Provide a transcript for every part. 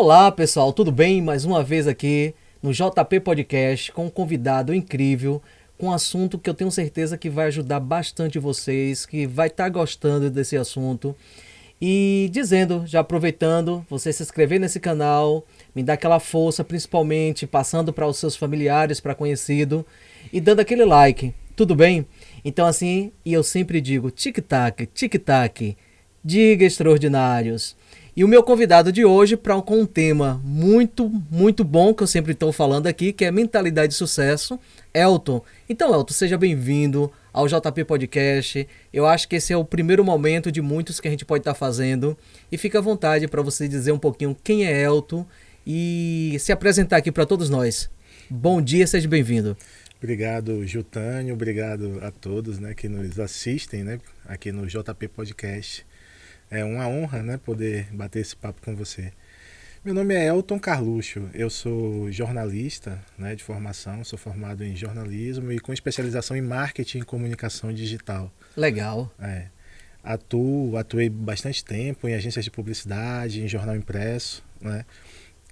Olá, pessoal, tudo bem? Mais uma vez aqui no JP Podcast com um convidado incrível, com um assunto que eu tenho certeza que vai ajudar bastante vocês, que vai estar gostando desse assunto. E dizendo, já aproveitando, você se inscrever nesse canal, me dá aquela força, principalmente passando para os seus familiares, para conhecido e dando aquele like, tudo bem? Então assim, e eu sempre digo, tic-tac, diga extraordinários. E o meu convidado de hoje com um tema muito bom que eu sempre estou falando aqui, que é mentalidade de sucesso, Elton. Então, Elton, seja bem-vindo ao JP Podcast. Eu acho que esse é o primeiro momento de muitos que a gente pode estar fazendo. E fica à vontade para você dizer um pouquinho quem é Elton e se apresentar aqui para todos nós. Bom dia, seja bem-vindo. Obrigado, Jutânio, obrigado a todos, né, que nos assistem, né, aqui no JP Podcast. É uma honra, né, poder bater esse papo com você. Meu nome é Elton Carluxo, eu sou jornalista, né, de formação, sou formado em jornalismo e com especialização em marketing e comunicação digital. Legal. Atuei bastante tempo em agências de publicidade, em jornal impresso, né,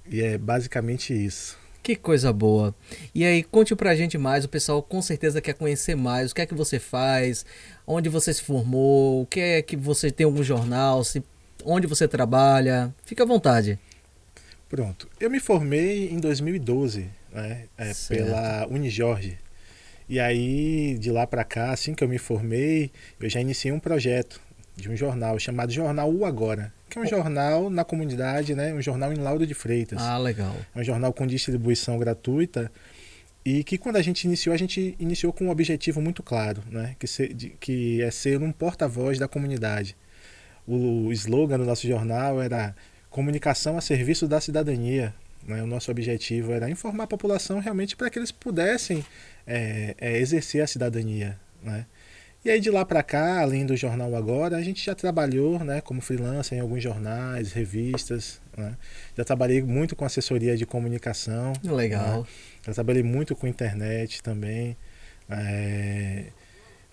e é basicamente isso. Que coisa boa. E aí, conte pra gente mais, o pessoal com certeza quer conhecer mais, o que é que você faz, onde você se formou, o que é que você tem algum jornal, onde você trabalha, fica à vontade. Pronto, eu me formei em 2012, né, Certo. pela Unijorge. E aí, de lá para cá, assim que eu me formei, eu já iniciei um projeto de um jornal chamado Jornal U Agora, que é um jornal na comunidade, né, um jornal em Lauro de Freitas. Ah, legal. É um jornal com distribuição gratuita e que quando a gente iniciou com um objetivo muito claro, né, que é ser um porta-voz da comunidade. O slogan do nosso jornal era comunicação a serviço da cidadania. Né? O nosso objetivo era informar a população realmente para que eles pudessem exercer a cidadania. Né? E aí de lá para cá, além do jornal Agora, a gente já trabalhou, né, como freelancer em alguns jornais, revistas. Né? Já trabalhei muito com assessoria de comunicação. Né? Legal. Já trabalhei muito com internet também. É,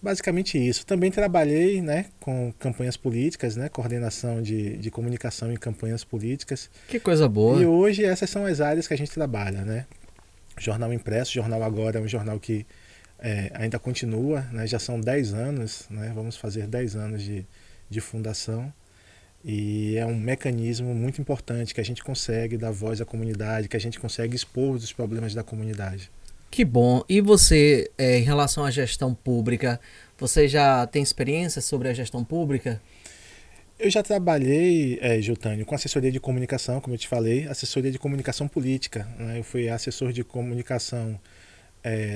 Basicamente isso. Também trabalhei, né, com campanhas políticas, né, coordenação de comunicação em campanhas políticas. Que coisa E boa. hoje essas são as áreas que a gente trabalha. Né? Jornal impresso, Jornal Agora é um jornal que ainda continua, né, já são 10 anos, né, vamos fazer 10 anos de fundação. E é um mecanismo muito importante que a gente consegue dar voz à comunidade, que a gente consegue expor os problemas da comunidade. Que bom. E você, em relação à gestão pública, você já tem experiência sobre a gestão pública? Eu já trabalhei, Jutânio, com assessoria de comunicação, como eu te falei, assessoria de comunicação política. Né? Eu fui assessor de comunicação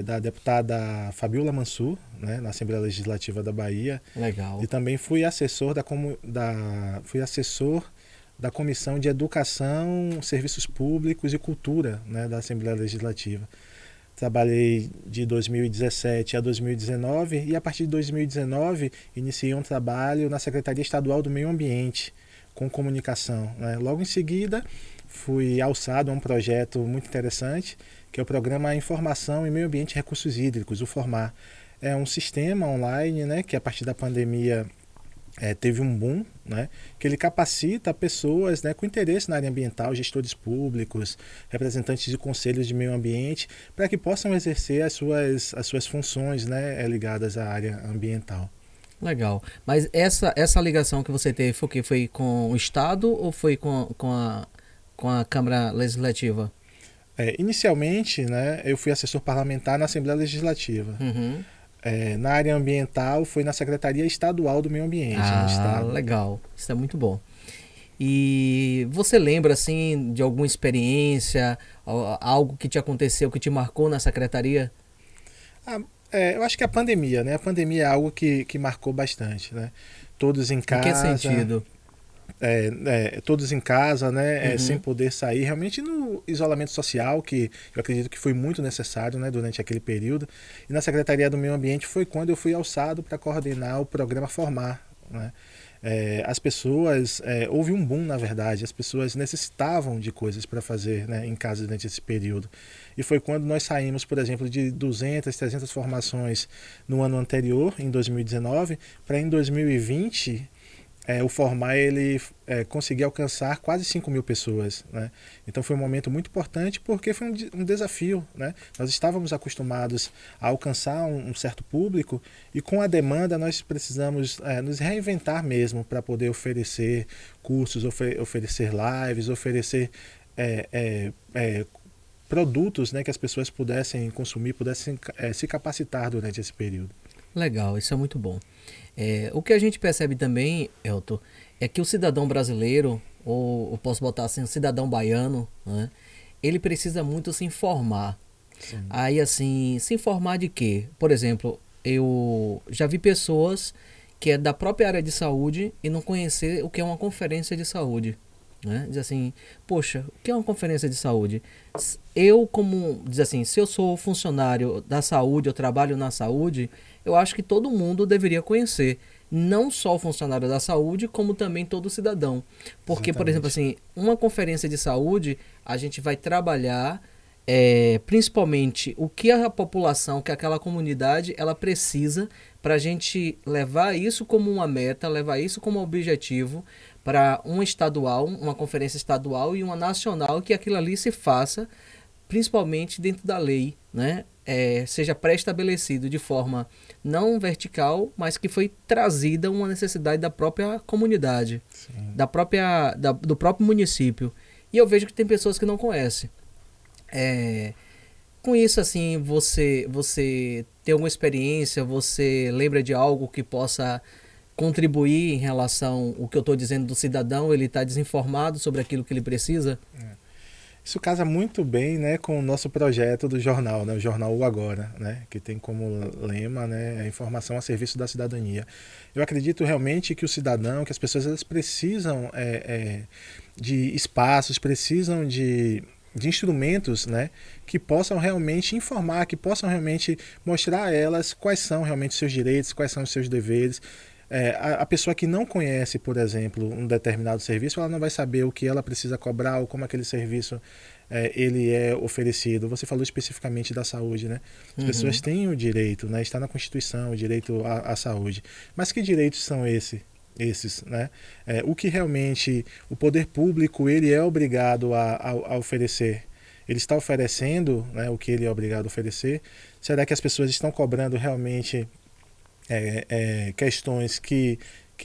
da deputada Fabiola Mansur, né, na Assembleia Legislativa da Bahia, e Legal. também fui assessor da Comissão de Educação, Serviços Públicos e Cultura, né, da Assembleia Legislativa. Trabalhei de 2017 a 2019 e a partir de 2019 iniciei um trabalho na Secretaria Estadual do Meio Ambiente com comunicação. Né? Logo em seguida fui alçado a um projeto muito interessante que é o Programa Informação em Meio Ambiente e Recursos Hídricos, o FORMAR. É um sistema online, né, que a partir da pandemia teve um boom, né, que ele capacita pessoas, né, com interesse na área ambiental, gestores públicos, representantes de conselhos de meio ambiente, para que possam exercer as suas funções, né, ligadas à área ambiental. Legal. Mas essa ligação que você teve foi o quê? Foi com o Estado ou foi com a Câmara Legislativa? Inicialmente, né, eu fui assessor parlamentar na Assembleia Legislativa. Uhum. Na área ambiental, foi na Secretaria Estadual do Meio Ambiente, no Ah, Estado. legal. Isso é muito bom. E você lembra, assim, de alguma experiência, algo que te aconteceu, que te marcou na secretaria? Ah, eu acho que a pandemia, né? A pandemia é algo que marcou bastante, né? Todos em Em que casa, sentido? todos em casa, né? Sem Uhum. poder sair, realmente no isolamento social, que eu acredito que foi muito necessário, né? Durante aquele período. E na Secretaria do Meio Ambiente foi quando eu fui alçado para coordenar o programa Formar, né? As pessoas, houve um boom na verdade, as pessoas necessitavam de coisas para fazer, né, em casa durante esse período. E foi quando nós saímos, por exemplo, de 200, 300 formações no ano anterior, em 2019, para em 2020 o Formar ele conseguir alcançar quase 5.000 pessoas, né? Então foi um momento muito importante porque foi um desafio, né? Nós estávamos acostumados a alcançar um certo público e com a demanda nós precisamos nos reinventar mesmo para poder oferecer cursos, oferecer lives, oferecer produtos, né, que as pessoas pudessem consumir, pudessem se capacitar durante esse período. Legal, isso é muito bom. O que a gente percebe também, Elton, é que o cidadão brasileiro, ou eu posso botar assim, o cidadão baiano, né, ele precisa muito se informar. Sim. Aí assim, se informar de quê? Por exemplo, eu já vi pessoas que é da própria área de saúde e não conhecer o que é uma conferência de saúde. Né? Diz assim, poxa, o que é uma conferência de saúde? Eu como, diz assim, se eu sou funcionário da saúde, eu trabalho na saúde, eu acho que todo mundo deveria conhecer. Não só o funcionário da saúde, como também todo cidadão. Porque, por exemplo, assim, uma conferência de saúde, a gente vai trabalhar principalmente o que a população, que aquela comunidade, ela precisa para a gente levar isso como uma meta, levar isso como objetivo para um estadual, uma conferência estadual e uma nacional, que aquilo ali se faça principalmente dentro da lei, né? Seja pré-estabelecido de forma não vertical, mas que foi trazida uma necessidade da própria comunidade, do próprio município. E eu vejo que tem pessoas que não conhecem. Com isso, assim, você tem alguma experiência, você lembra de algo que possa contribuir em relação ao que eu estou dizendo do cidadão, ele está desinformado sobre aquilo que ele precisa? Isso casa muito bem, né, com o nosso projeto do jornal, né, o Jornal O Agora, né, que tem como lema, né, a informação a serviço da cidadania. Eu acredito realmente que o cidadão, que as pessoas elas precisam de espaços, precisam de instrumentos, né, que possam realmente informar, que possam realmente mostrar a elas quais são realmente os seus direitos, quais são os seus deveres. A pessoa que não conhece, por exemplo, um determinado serviço, ela não vai saber o que ela precisa cobrar ou como aquele serviço ele é oferecido. Você falou especificamente da saúde, né? As pessoas têm o direito, né? Está na Constituição o direito à saúde. Mas que direitos são esses, né? O que realmente o poder público ele é obrigado a oferecer? Ele está oferecendo, né, o que ele é obrigado a oferecer? Será que as pessoas estão cobrando realmente questões que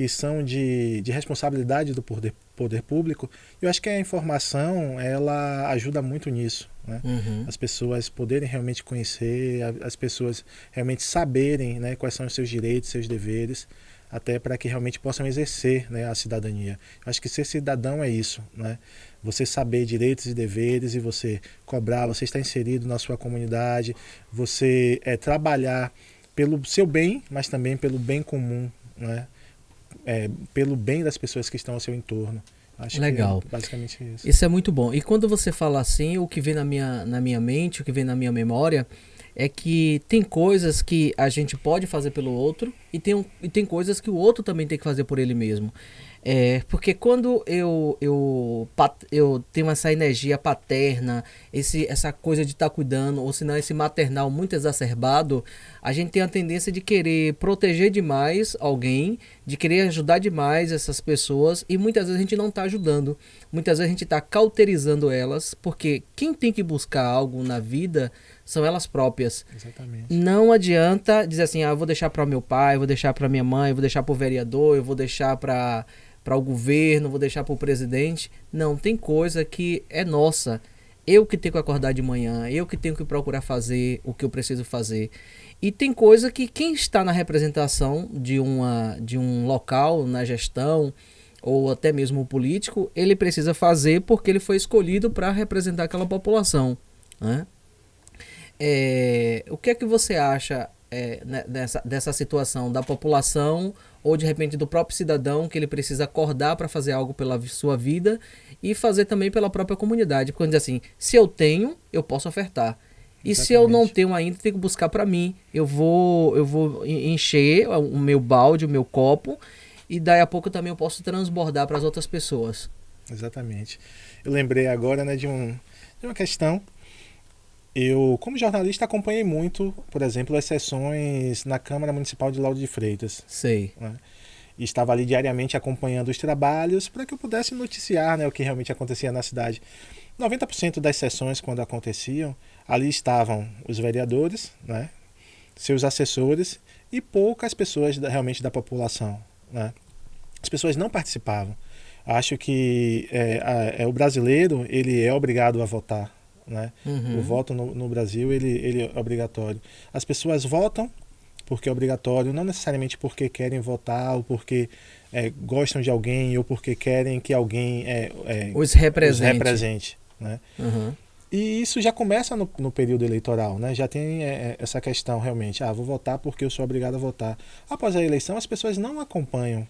são de responsabilidade do poder público? Eu acho que a informação ela ajuda muito nisso, né? As pessoas poderem realmente conhecer, as pessoas realmente saberem, né, quais são os seus direitos, seus deveres, até para que realmente possam exercer, né, a cidadania. Eu acho que ser cidadão é isso, né? Você saber direitos e deveres e você cobrar, você estar inserido na sua comunidade, você trabalhar pelo seu bem, mas também pelo bem comum, né? Pelo bem das pessoas que estão ao seu entorno. Acho Legal. que é basicamente isso. Isso é muito bom. E quando você fala assim, o que vem na minha mente, o que vem na minha memória, é que tem coisas que a gente pode fazer pelo outro e tem coisas que o outro também tem que fazer por ele mesmo. Porque quando eu tenho essa energia paterna, essa coisa de estar cuidando, ou senão esse maternal muito exacerbado, a gente tem a tendência de querer proteger demais alguém, de querer ajudar demais essas pessoas, e muitas vezes a gente não está ajudando. Muitas vezes a gente está cauterizando elas, porque quem tem que buscar algo na vida são elas próprias. Exatamente. Não adianta dizer assim, eu vou deixar para o meu pai, eu vou deixar para minha mãe, eu vou deixar para o vereador, eu vou deixar para o governo, vou deixar para o presidente. Não, tem coisa que é nossa. Eu que tenho que acordar de manhã, eu que tenho que procurar fazer o que eu preciso fazer. E tem coisa que quem está na representação de um local, na gestão, ou até mesmo o político, ele precisa fazer porque ele foi escolhido para representar aquela população, né? O que é que você acha dessa situação da população ou de repente do próprio cidadão que ele precisa acordar para fazer algo pela sua vida e fazer também pela própria comunidade? Porque diz assim, se eu tenho, eu posso ofertar. E Exatamente. Se eu não tenho ainda, tenho que buscar para mim. Eu vou encher o meu balde, o meu copo, e daí a pouco também eu posso transbordar para as outras pessoas. Exatamente. Eu lembrei agora, né, de uma questão. Eu, como jornalista, acompanhei muito, por exemplo, as sessões na Câmara Municipal de Lauro de Freitas. Sei. Né? e estava ali diariamente acompanhando os trabalhos para que eu pudesse noticiar, né, o que realmente acontecia na cidade. 90% das sessões, quando aconteciam, ali estavam os vereadores, né, seus assessores e poucas pessoas realmente da população, né. As pessoas não participavam. Acho que o brasileiro ele é obrigado a votar, né? O voto no Brasil ele é obrigatório. As pessoas votam porque é obrigatório, não necessariamente porque querem votar ou porque gostam de alguém ou porque querem que alguém Os os represente. represente, né? E isso já começa no período eleitoral, né? Já tem essa questão realmente, vou votar porque eu sou obrigado a votar. Após a eleição, as pessoas não acompanham,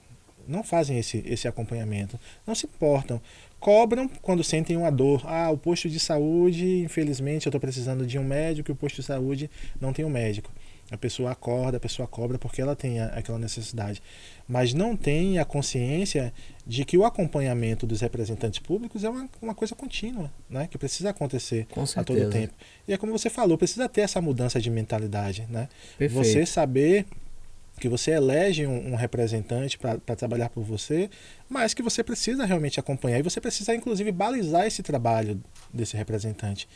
não fazem esse acompanhamento, não se importam. Cobram quando sentem uma dor. O posto de saúde, infelizmente, eu estou precisando de um médico e o posto de saúde não tem um médico. A pessoa acorda, a pessoa cobra porque ela tem aquela necessidade. Mas não tem a consciência de que o acompanhamento dos representantes públicos é uma coisa contínua, né? Que precisa acontecer a todo tempo. E é como você falou, precisa ter essa mudança de mentalidade, né? Perfeito. Você saber que você elege um representante para trabalhar por você, mas que você precisa realmente acompanhar e você precisa inclusive balizar esse trabalho desse representante.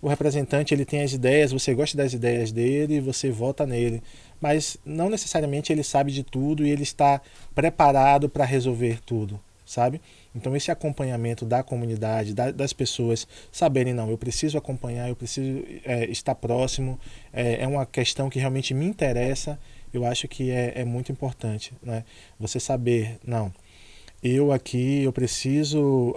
O representante ele tem as ideias, você gosta das ideias dele, você vota nele, mas não necessariamente ele sabe de tudo e ele está preparado para resolver tudo, sabe? Então esse acompanhamento da comunidade, das pessoas saberem, não, eu preciso acompanhar, eu preciso estar próximo, é uma questão que realmente me interessa. Eu acho que é muito importante, né? Você saber, não, eu preciso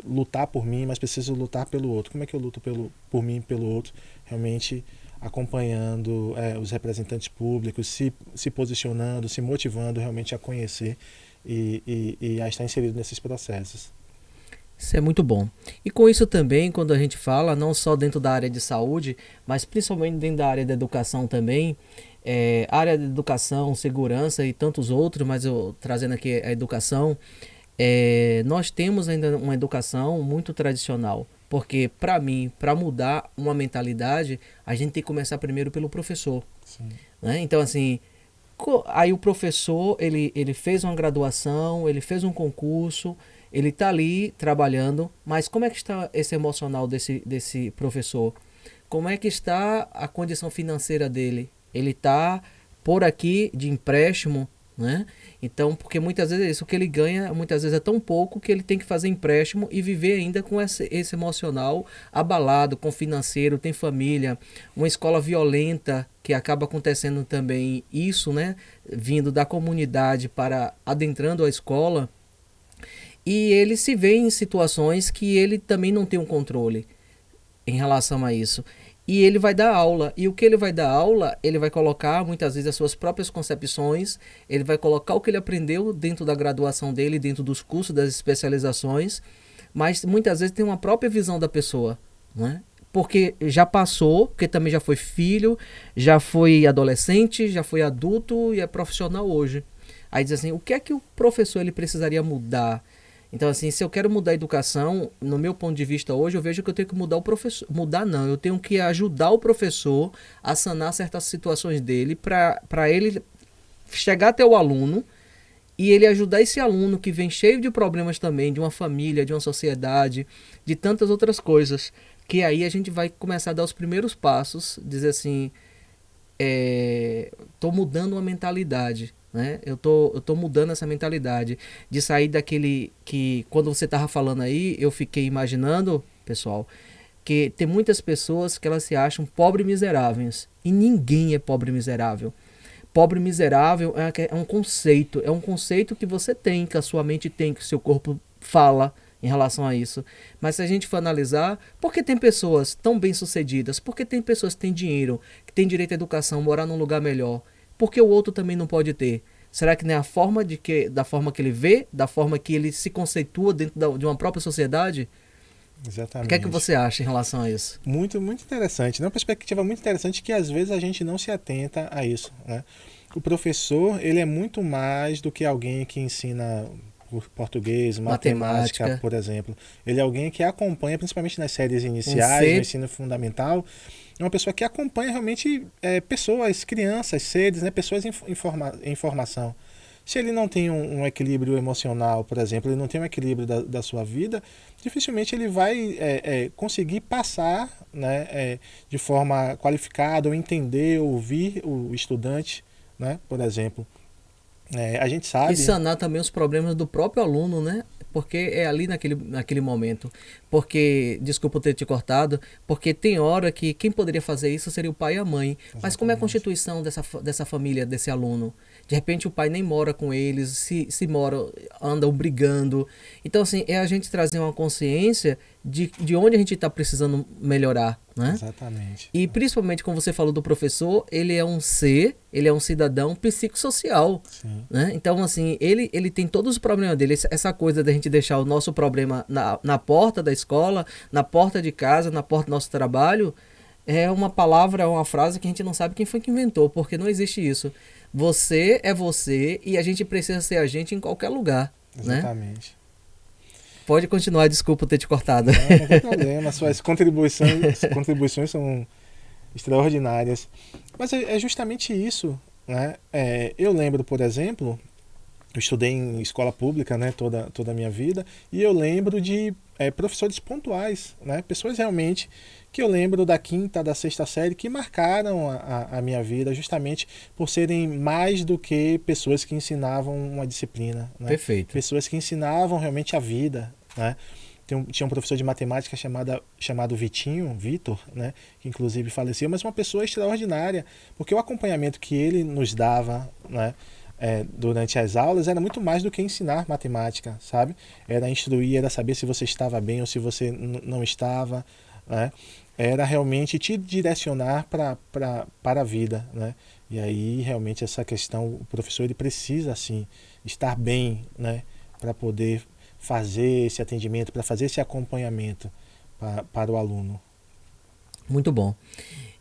lutar por mim, mas preciso lutar pelo outro. Como é que eu luto por mim e pelo outro? Realmente acompanhando os representantes públicos, se posicionando, se motivando realmente a conhecer e a estar inserido nesses processos. Isso é muito bom. E com isso também, quando a gente fala, não só dentro da área de saúde, mas principalmente dentro da área da educação também, área de educação, segurança e tantos outros, mas eu trazendo aqui a educação, nós temos ainda uma educação muito tradicional. Porque, para mim, para mudar uma mentalidade, a gente tem que começar primeiro pelo professor. Né? Então, assim, aí o professor, ele fez uma graduação, ele fez um concurso, ele está ali trabalhando, mas como é que está esse emocional desse professor? Como é que está a condição financeira dele? Ele está por aqui de empréstimo, né? Então, porque muitas vezes isso que ele ganha, muitas vezes é tão pouco que ele tem que fazer empréstimo e viver ainda com esse emocional abalado, com financeiro, tem família, uma escola violenta que acaba acontecendo também isso, né? Vindo da comunidade para adentrando a escola. E ele se vê em situações que ele também não tem um controle em relação a isso. E ele vai dar aula. E o que ele vai dar aula, ele vai colocar muitas vezes as suas próprias concepções, ele vai colocar o que ele aprendeu dentro da graduação dele, dentro dos cursos, das especializações, mas muitas vezes tem uma própria visão da pessoa, né? Porque já passou, porque também já foi filho, já foi adolescente, já foi adulto e é profissional hoje. Aí diz assim, o que é que o professor ele precisaria mudar? Então, assim, se eu quero mudar a educação, no meu ponto de vista hoje, eu vejo que eu tenho que mudar o professor. Mudar não, eu tenho que ajudar o professor a sanar certas situações dele para ele chegar até o aluno e ele ajudar esse aluno que vem cheio de problemas também, de uma família, de uma sociedade, de tantas outras coisas, que aí a gente vai começar a dar os primeiros passos, dizer assim, tô mudando uma mentalidade. Né? Eu tô mudando essa mentalidade de sair daquele que quando você tava falando aí, eu fiquei imaginando, pessoal, que tem muitas pessoas que elas se acham pobres e miseráveis e ninguém é pobre e miserável. Pobre e miserável é um conceito que você tem, que a sua mente tem, que o seu corpo fala em relação a isso. Mas se a gente for analisar, por que tem pessoas tão bem-sucedidas? Por que tem pessoas que têm dinheiro, que têm direito à educação, morar num lugar melhor? Porque o outro também não pode ter? Será que não é da forma que ele vê, da forma que ele se conceitua dentro de uma própria sociedade? Exatamente. O que é que você acha em relação a isso? Muito, muito interessante. É uma perspectiva muito interessante que às vezes a gente não se atenta a isso, né? O professor, ele é muito mais do que alguém que ensina português, matemática, por exemplo. Ele é alguém que acompanha, principalmente nas séries iniciais, no ensino fundamental, é uma pessoa que acompanha realmente pessoas, crianças, seres, né, pessoas em formação. Se ele não tem um equilíbrio emocional, por exemplo, ele não tem um equilíbrio da sua vida, dificilmente ele vai conseguir passar, né, de forma qualificada, ou entender, ouvir o estudante, né, por exemplo. A gente sabe... E sanar também os problemas do próprio aluno, né? Porque é ali naquele momento. Porque, desculpa eu ter te cortado, porque tem hora que quem poderia fazer isso seria o pai e a mãe. Exatamente. Mas como é a constituição dessa família, desse aluno? De repente o pai nem mora com eles, se mora, andam brigando. Então, assim, é a gente trazer uma consciência de onde a gente está precisando melhorar, né? Exatamente. E principalmente, como você falou do professor, ele é um ser, ele é um cidadão psicossocial, né? Então, assim, ele tem todos os problemas dele. Essa coisa da gente deixar o nosso problema na porta da escola, na porta de casa, na porta do nosso trabalho, é uma palavra, é uma frase que a gente não sabe quem foi que inventou, porque não existe isso. Você é você e a gente precisa ser a gente em qualquer lugar, exatamente. Né? Pode continuar, desculpa ter te cortado. Não tem problema, suas contribuições são extraordinárias. Mas é justamente isso, né? Eu lembro, por exemplo, eu estudei em escola pública, né, toda a minha vida, e eu lembro de professores pontuais, né? Pessoas realmente que eu lembro da quinta, da sexta série, que marcaram a minha vida justamente por serem mais do que pessoas que ensinavam uma disciplina, né? Perfeito. Pessoas que ensinavam realmente a vida, né? Tinha um professor de matemática chamado Vitor, né, que inclusive faleceu, mas uma pessoa extraordinária, porque o acompanhamento que ele nos dava, né, durante as aulas era muito mais do que ensinar matemática, sabe? Era instruir, era saber se você estava bem ou se você não estava, né? Era realmente te direcionar para a vida, né? E aí realmente essa questão, o professor ele precisa assim estar bem, né, para poder fazer esse atendimento, para fazer esse acompanhamento para o aluno. Muito bom.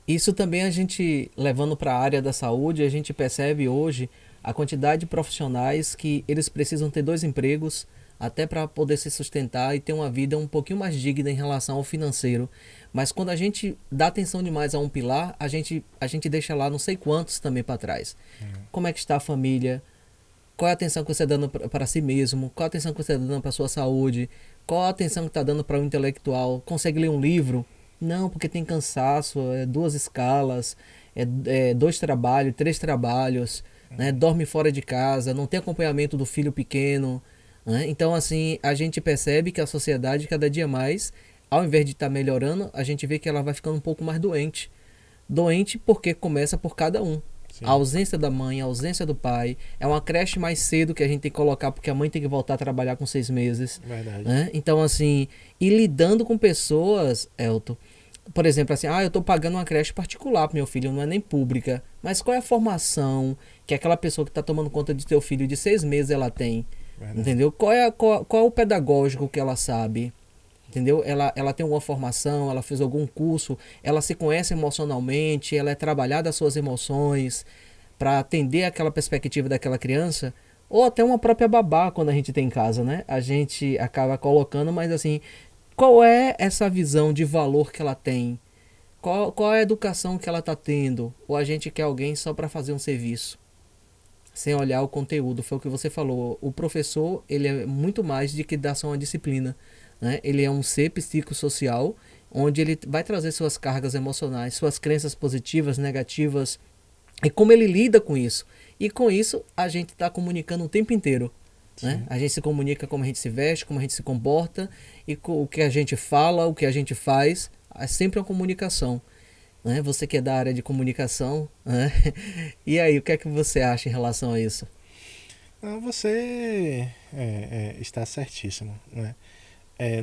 Isso também a gente, levando para a área da saúde, a gente percebe hoje a quantidade de profissionais que eles precisam ter 2 empregos até para poder se sustentar e ter uma vida um pouquinho mais digna em relação ao financeiro. Mas quando a gente dá atenção demais a um pilar, a gente deixa lá não sei quantos também para trás. Como é que está a família? Qual é a atenção que você está dando para si mesmo? Qual a atenção que você está dando para a sua saúde? Qual a atenção que está dando para o intelectual? Consegue ler um livro? Não, porque tem cansaço, 2 escalas, 2 trabalhos, 3 trabalhos, né? Dorme fora de casa, não tem acompanhamento do filho pequeno, né? Então, assim, a gente percebe que a sociedade, cada dia mais, ao invés de estar melhorando, a gente vê que ela vai ficando um pouco mais doente. Doente porque começa por cada um. Sim. A ausência da mãe, a ausência do pai, é uma creche mais cedo que a gente tem que colocar porque a mãe tem que voltar a trabalhar com 6 meses. Verdade. Né? Então, assim, e lidando com pessoas, Elton, por exemplo, assim, eu estou pagando uma creche particular para meu filho, não é nem pública, mas qual é a formação que aquela pessoa que está tomando conta de teu filho de 6 meses ela tem? Verdade. Entendeu? Qual é o pedagógico que ela sabe? Entendeu? Ela tem alguma formação, ela fez algum curso, ela se conhece emocionalmente, ela é trabalhada as suas emoções para atender aquela perspectiva daquela criança, ou até uma própria babá quando a gente tem em casa, né? A gente acaba colocando, mas assim, qual é essa visão de valor que ela tem? Qual é a educação que ela está tendo? Ou a gente quer alguém só para fazer um serviço? Sem olhar o conteúdo, foi o que você falou. O professor, ele é muito mais de que dar só uma disciplina. Né? Ele é um ser psicossocial, onde ele vai trazer suas cargas emocionais, suas crenças positivas, negativas, e como ele lida com isso. E com isso, a gente está comunicando o tempo inteiro. Né? A gente se comunica como a gente se veste, como a gente se comporta, e o que a gente fala, o que a gente faz, é sempre uma comunicação. Né? Você que é da área de comunicação, né? E aí, o que é que você acha em relação a isso? Não, você está certíssimo, né?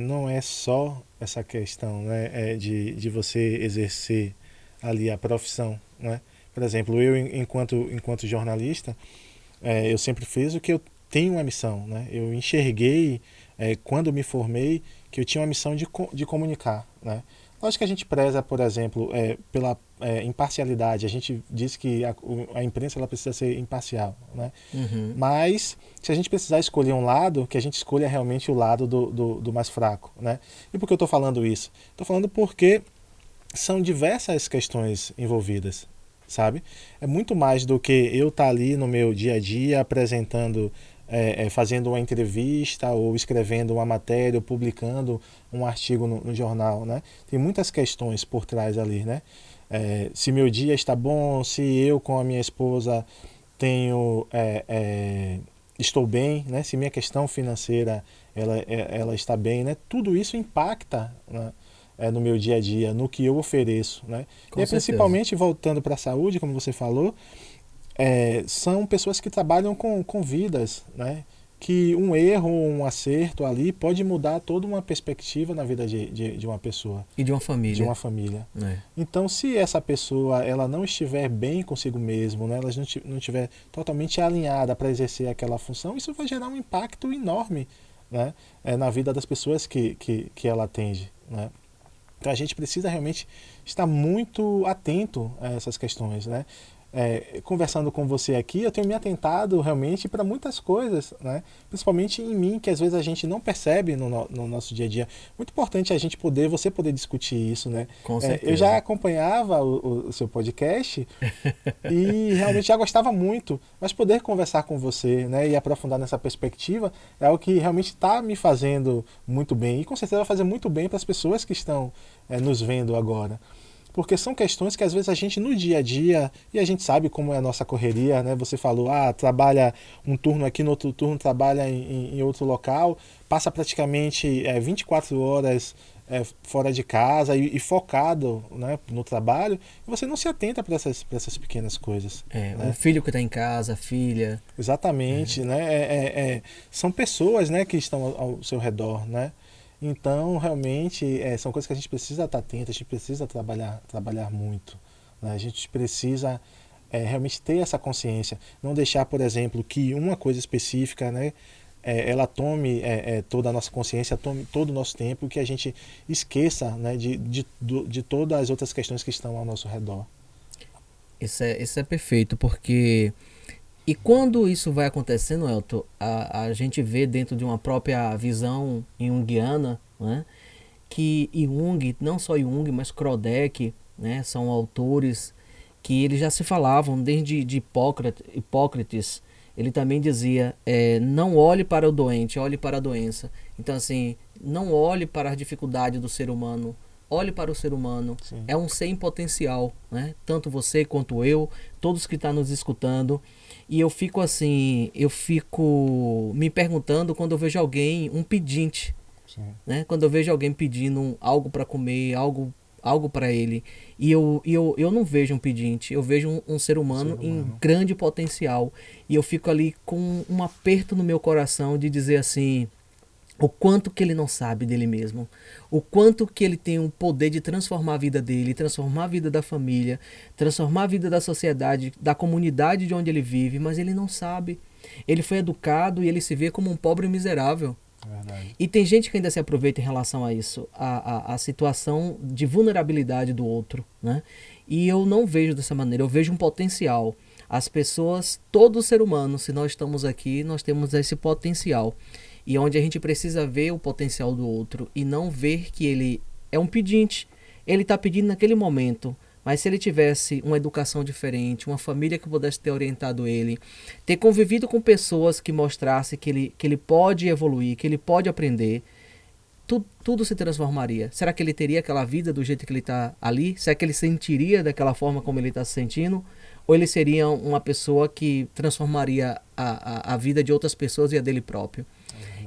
Não é só essa questão, né, de você exercer ali a profissão, né? Por exemplo, eu enquanto jornalista, eu sempre fiz o que eu tenho uma missão, né? Eu enxerguei quando me formei que eu tinha uma missão de comunicar, né? Lógico que a gente preza, por exemplo, pela imparcialidade. A gente diz que a imprensa ela precisa ser imparcial, né? Uhum. Mas se a gente precisar escolher um lado, que a gente escolha realmente o lado do mais fraco, né? E por que eu estou falando isso? Estou falando porque são diversas questões envolvidas, sabe? É muito mais do que eu estar ali no meu dia a dia apresentando, fazendo uma entrevista ou escrevendo uma matéria ou publicando um artigo no jornal, né? Tem muitas questões por trás ali, né? Se meu dia está bom, se eu com a minha esposa tenho, estou bem, né? Se minha questão financeira ela está bem, né? Tudo isso impacta, né? No meu dia a dia, no que eu ofereço, né? Com E certeza. principalmente voltando para a saúde, como você falou, são pessoas que trabalham com vidas, né? Que um erro ou um acerto ali pode mudar toda uma perspectiva na vida de uma pessoa, E de uma de família. uma família. É. Então, se essa pessoa ela não estiver bem consigo mesmo, né? Ela não estiver totalmente alinhada para exercer aquela função, isso vai gerar um impacto enorme, né? Na vida das pessoas que ela atende, né? Então a gente precisa realmente estar muito atento a essas questões, né? Conversando com você aqui, eu tenho me atentado realmente para muitas coisas, né? Principalmente em mim, que às vezes a gente não percebe no nosso dia a dia. Muito importante a gente você poder discutir isso, né? Com Eu já certeza. acompanhava o seu podcast e realmente já gostava muito, mas poder conversar com você, né, e aprofundar nessa perspectiva é algo que realmente está me fazendo muito bem e com certeza vai fazer muito bem para as pessoas que estão nos vendo agora. Porque são questões que às vezes a gente no dia a dia, e a gente sabe como é a nossa correria, né? Você falou, trabalha um turno aqui, no outro turno trabalha em outro local, passa praticamente 24 horas fora de casa e focado, né, no trabalho, e você não se atenta para essas pequenas coisas. Um Né? filho que está em casa, a filha. Exatamente, né? São pessoas, né, que estão ao seu redor, né? Então, realmente, são coisas que a gente precisa estar atento, a gente precisa trabalhar muito. Né? A gente precisa realmente ter essa consciência. Não deixar, por exemplo, que uma coisa específica, né, ela tome toda a nossa consciência, tome todo o nosso tempo, que a gente esqueça, né, de todas as outras questões que estão ao nosso redor. Isso é perfeito, porque... E quando isso vai acontecendo, Elton, a gente vê dentro de uma própria visão junguiana, né, que Jung, não só Jung, mas Krodek, né, são autores que eles já se falavam desde de Hipócrates. Ele também dizia, não olhe para o doente, olhe para a doença. Então, assim, não olhe para a dificuldade do ser humano, olhe para o ser humano. Sim. É um ser em potencial, né? Tanto você quanto eu, todos que estão nos escutando. E eu fico assim, me perguntando quando eu vejo alguém, um pedinte, Sim. né? Quando eu vejo alguém pedindo algo para comer, algo para ele, e eu não vejo um pedinte, eu vejo um ser humano em grande potencial, e eu fico ali com um aperto no meu coração de dizer assim, o quanto que ele não sabe dele mesmo, o quanto que ele tem o poder de transformar a vida dele, transformar a vida da família, transformar a vida da sociedade, da comunidade de onde ele vive, mas ele não sabe. Ele foi educado e ele se vê como um pobre miserável. Verdade. E tem gente que ainda se aproveita em relação a isso, a situação de vulnerabilidade do outro, né? E eu não vejo dessa maneira, eu vejo um potencial. As pessoas, todo ser humano, se nós estamos aqui, nós temos esse potencial. E onde a gente precisa ver o potencial do outro e não ver que ele é um pedinte. Ele está pedindo naquele momento, mas se ele tivesse uma educação diferente, uma família que pudesse ter orientado ele, ter convivido com pessoas que mostrassem que ele pode evoluir, que ele pode aprender, tudo se transformaria. Será que ele teria aquela vida do jeito que ele está ali? Será que ele sentiria daquela forma como ele está se sentindo? Ou ele seria uma pessoa que transformaria a vida de outras pessoas e a dele próprio?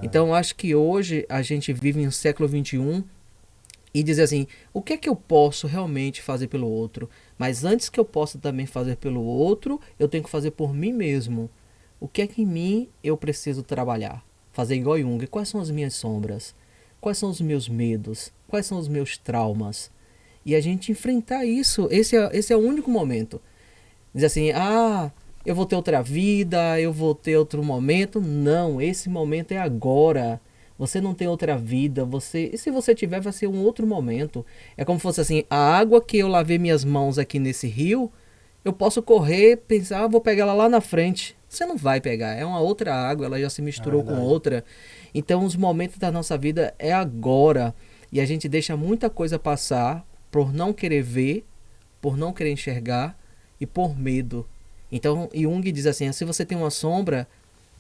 Então eu acho que hoje a gente vive em século XXI e dizer assim, o que é que eu posso realmente fazer pelo outro? Mas antes que eu possa também fazer pelo outro, eu tenho que fazer por mim mesmo. O que é que em mim eu preciso trabalhar? Fazer igual Jung. Quais são as minhas sombras? Quais são os meus medos? Quais são os meus traumas? E a gente enfrentar isso. Esse é o único momento. Dizer assim, eu vou ter outra vida, eu vou ter outro momento. Não, esse momento é agora. Você não tem outra vida. E se você tiver, vai ser um outro momento. É como se fosse assim, a água que eu lavei minhas mãos aqui nesse rio, eu posso correr, pensar, vou pegar ela lá na frente. Você não vai pegar, é uma outra água, ela já se misturou com outra. Então os momentos da nossa vida é agora. E a gente deixa muita coisa passar por não querer ver, por não querer enxergar. e por medo. Então, Jung diz assim, se você tem uma sombra,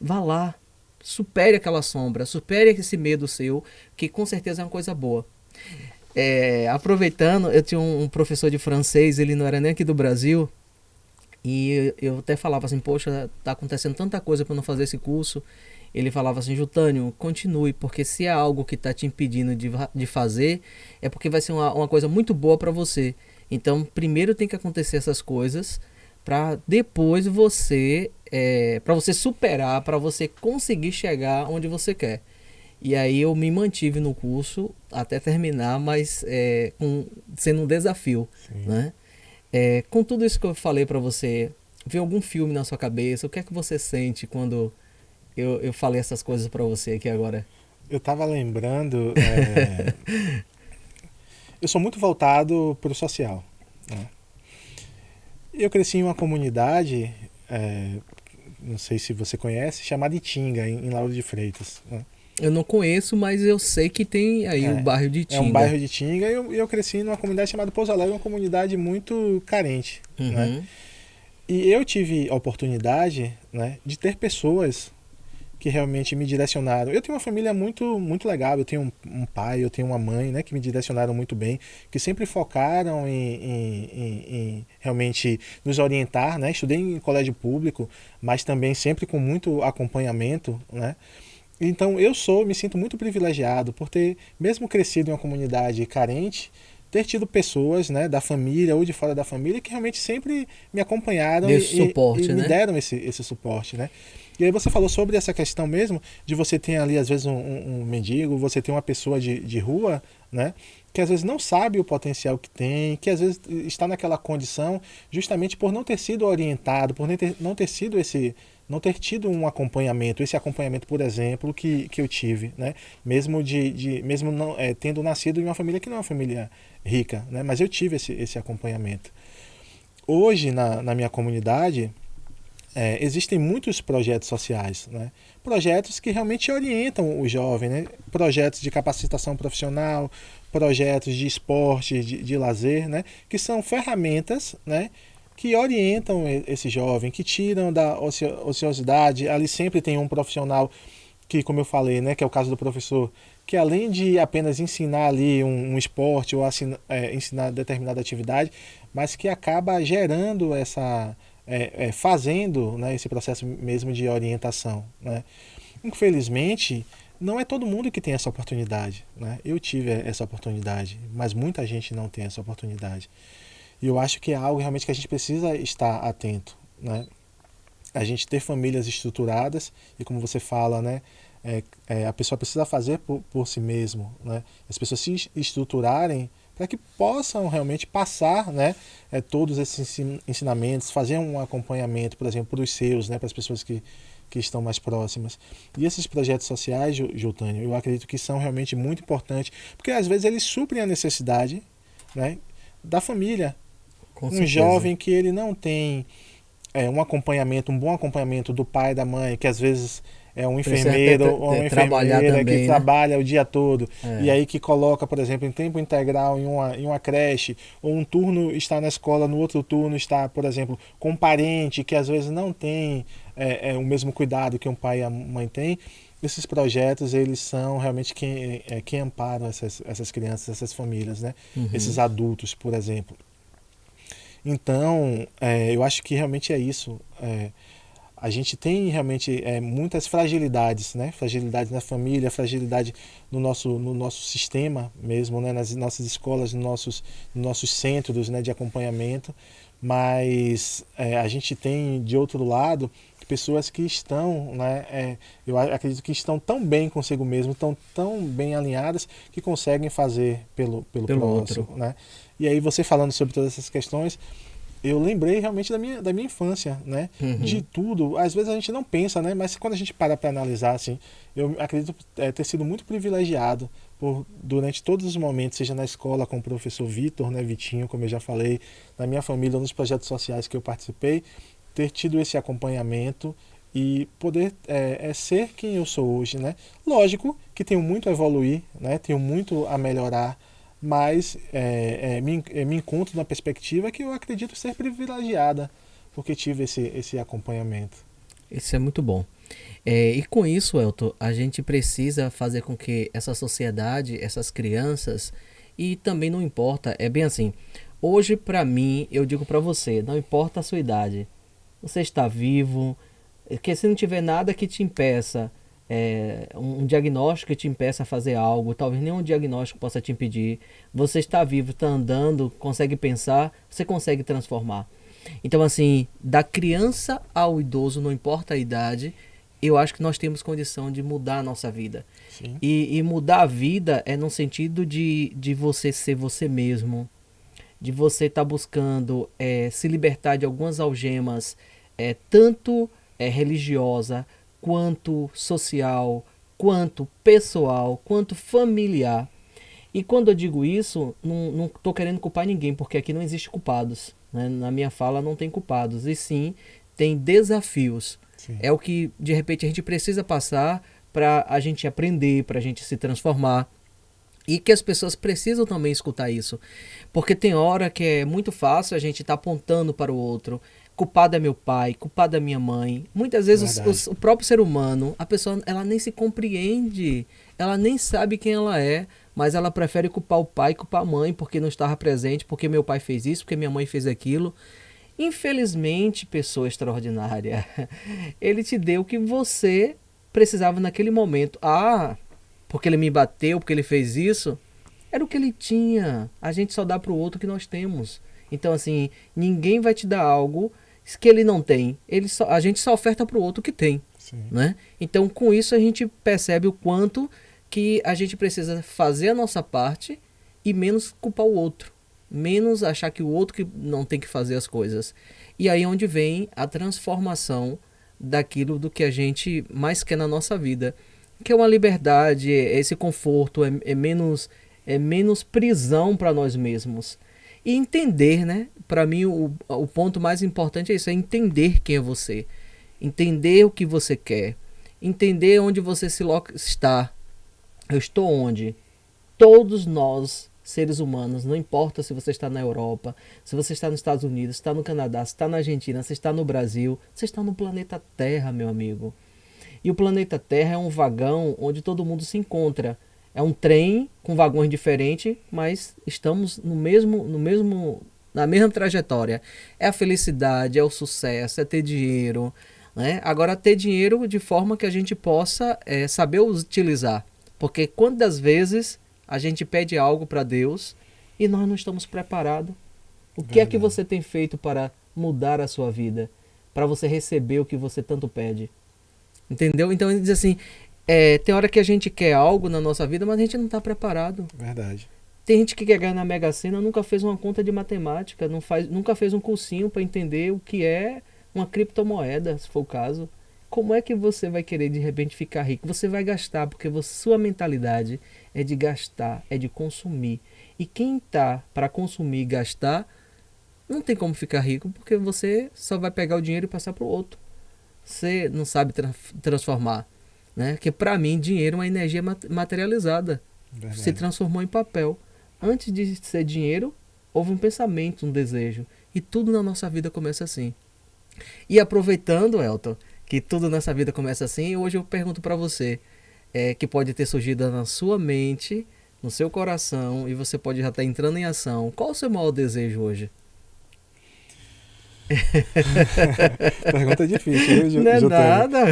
vá lá, supere aquela sombra, supere esse medo seu, que com certeza é uma coisa boa. Aproveitando, eu tinha um professor de francês, ele não era nem aqui do Brasil, e eu até falava assim, poxa, tá acontecendo tanta coisa para não fazer esse curso. Ele falava assim, Jotânio, continue, porque se é algo que está te impedindo de fazer, é porque vai ser uma coisa muito boa para você. Então, primeiro tem que acontecer essas coisas, para depois para você superar, para você conseguir chegar onde você quer. E aí eu me mantive no curso até terminar, mas sendo um desafio, Sim. né? Com tudo isso que eu falei para você, vem algum filme na sua cabeça? O que é que você sente quando eu falei essas coisas para você aqui agora? Eu estava lembrando, eu sou muito voltado para o social, né? Eu cresci em uma comunidade, não sei se você conhece, chamada Itinga, em Lauro de Freitas, né? Eu não conheço, mas eu sei que tem aí o bairro de É um Tinga. bairro de Itinga, e eu cresci numa comunidade chamada Pouso Alegre, uma comunidade muito carente, né? Uhum. E eu tive a oportunidade, né, de ter pessoas que realmente me direcionaram. Eu tenho uma família muito legal, eu tenho um pai, eu tenho uma mãe, né, que me direcionaram muito bem, que sempre focaram em realmente nos orientar, né? Estudei em colégio público, mas também sempre com muito acompanhamento, né? Então me sinto muito privilegiado por ter, mesmo crescido em uma comunidade carente, ter tido pessoas, né, da família ou de fora da família que realmente sempre me acompanharam Deu esse e suporte, me né? deram esse suporte, né? E aí você falou sobre essa questão mesmo de você ter ali às vezes um mendigo, você ter uma pessoa de rua, né, que às vezes não sabe o potencial que tem, que às vezes está naquela condição justamente por não ter sido orientado, por não ter sido não ter tido um acompanhamento, esse acompanhamento, por exemplo, que eu tive, né? Mesmo mesmo não, tendo nascido em uma família que não é uma família rica, né? Mas eu tive esse acompanhamento. Hoje, na minha comunidade, existem muitos projetos sociais, né? Projetos que realmente orientam o jovem, né? Projetos de capacitação profissional, projetos de esporte, de lazer, né? Que são ferramentas, né, que orientam esse jovem, que tiram da ociosidade. Ali sempre tem um profissional que, como eu falei, né, que é o caso do professor, que além de apenas ensinar ali um esporte ou ensinar determinada atividade, mas que acaba gerando fazendo, né, esse processo mesmo de orientação, né? Infelizmente, não é todo mundo que tem essa oportunidade, né? Eu tive essa oportunidade, mas muita gente não tem essa oportunidade. E eu acho que é algo realmente que a gente precisa estar atento, né? A gente ter famílias estruturadas e, como você fala, né, a pessoa precisa fazer por si mesmo, né? As pessoas se estruturarem para que possam realmente passar, né, todos esses ensinamentos, fazer um acompanhamento, por exemplo, para os seus, né, para as pessoas que estão mais próximas. E esses projetos sociais, Jotânio, eu acredito que são realmente muito importantes, porque às vezes eles suprem a necessidade, né, da família. Com Um certeza. jovem que ele não tem um acompanhamento, um bom acompanhamento do pai, da mãe, que às vezes é um Precisa enfermeiro ou uma trabalhar enfermeira que também, né? trabalha o dia todo, e É. aí que coloca, por exemplo, em tempo integral em uma creche, ou um turno está na escola, no outro turno está, por exemplo, com um parente que às vezes não tem o mesmo cuidado que um pai e a mãe têm. Esses projetos, eles são realmente quem amparam essas crianças, essas famílias, né? Uhum. Esses adultos, por exemplo. Então, eu acho que realmente é isso. A gente tem realmente muitas fragilidades, né? Fragilidade na família, fragilidade no nosso sistema mesmo, né? Nas nossas escolas, nos nossos centros, né, de acompanhamento. Mas a gente tem, de outro lado, pessoas que estão, né, eu acredito que estão tão bem consigo mesmo, estão tão bem alinhadas que conseguem fazer pelo próximo, outro. né? E aí você falando sobre todas essas questões, eu lembrei realmente da minha infância, né? Uhum. De tudo. Às vezes a gente não pensa, né? Mas quando a gente para analisar, assim, eu acredito ter sido muito privilegiado durante todos os momentos, seja na escola com o professor Vitor, né, Vitinho, como eu já falei, na minha família, nos projetos sociais que eu participei, ter tido esse acompanhamento e poder ser quem eu sou hoje, né? Lógico que tenho muito a evoluir, né? Tenho muito a melhorar mas me encontro numa perspectiva que eu acredito ser privilegiada, porque tive esse acompanhamento. Isso é muito bom. E com isso, Elton, a gente precisa fazer com que essa sociedade, essas crianças, e também não importa, é bem assim. Hoje, para mim, eu digo para você, não importa a sua idade, você está vivo, que se não tiver nada que te impeça, um diagnóstico que te impeça a fazer algo, talvez nenhum diagnóstico possa te impedir, você está vivo, está andando, consegue pensar, você consegue transformar. Então, assim, da criança ao idoso, não importa a idade, eu acho que nós temos condição de mudar a nossa vida. Sim. E mudar a vida é no sentido de você ser você mesmo, de você estar buscando se libertar de algumas algemas, tanto religiosa, quanto social, quanto pessoal, quanto familiar. E quando eu digo isso, não estou querendo culpar ninguém, porque aqui não existe culpados. Né? Na minha fala não tem culpados, e sim tem desafios. Sim. É o que de repente a gente precisa passar para a gente aprender, para a gente se transformar. E que as pessoas precisam também escutar isso. Porque tem hora que é muito fácil a gente estar apontando para o outro. Culpado é meu pai, culpado é minha mãe. Muitas vezes o próprio ser humano, a pessoa ela nem se compreende. Ela nem sabe quem ela é. Mas ela prefere culpar o pai, culpar a mãe porque não estava presente, porque meu pai fez isso, porque minha mãe fez aquilo. Infelizmente, pessoa extraordinária, ele te deu o que você precisava naquele momento. Ah, porque ele me bateu, porque ele fez isso, era o que ele tinha. A gente só dá pro outro o que nós temos. Então, assim, ninguém vai te dar algo que ele não tem. A gente só oferta pro outro o que tem. Né? Então, com isso, a gente percebe o quanto que a gente precisa fazer a nossa parte e menos culpar o outro. Menos achar que o outro que não tem que fazer as coisas. E aí é onde vem a transformação daquilo do que a gente mais quer na nossa vida. Que é uma liberdade, esse conforto, é menos prisão para nós mesmos. E entender, né? Para mim, o ponto mais importante é isso, é entender quem é você. Entender o que você quer. Entender onde você está. Eu estou onde? Todos nós, seres humanos, não importa se você está na Europa, se você está nos Estados Unidos, se está no Canadá, se está na Argentina, se está no Brasil, você está no planeta Terra, meu amigo. E o planeta Terra é um vagão onde todo mundo se encontra. É um trem com vagões diferentes, mas estamos na mesma trajetória. É a felicidade, é o sucesso, é ter dinheiro. Né? Agora, ter dinheiro de forma que a gente possa saber utilizar. Porque quantas vezes a gente pede algo para Deus e nós não estamos preparados? O que é que você tem feito para mudar a sua vida? Para você receber o que você tanto pede? Entendeu? Então ele diz assim, tem hora que a gente quer algo na nossa vida, mas a gente não está preparado. Verdade. Tem gente que quer ganhar na Mega Sena, nunca fez uma conta de matemática, nunca fez um cursinho para entender o que é uma criptomoeda, se for o caso. Como é que você vai querer de repente ficar rico? Você vai gastar, porque sua mentalidade é de gastar, é de consumir. E quem tá para consumir e gastar, não tem como ficar rico, porque você só vai pegar o dinheiro e passar para o outro. Você não sabe transformar. Né? Porque para mim, dinheiro é uma energia materializada. Verdade. Se transformou em papel. Antes de ser dinheiro, houve um pensamento, um desejo. E tudo na nossa vida começa assim. E aproveitando, Elton, que tudo nessa vida começa assim, hoje eu pergunto para você, que pode ter surgido na sua mente, no seu coração, e você pode já estar entrando em ação. Qual o seu maior desejo hoje? Pergunta difícil, viu? Não é nada.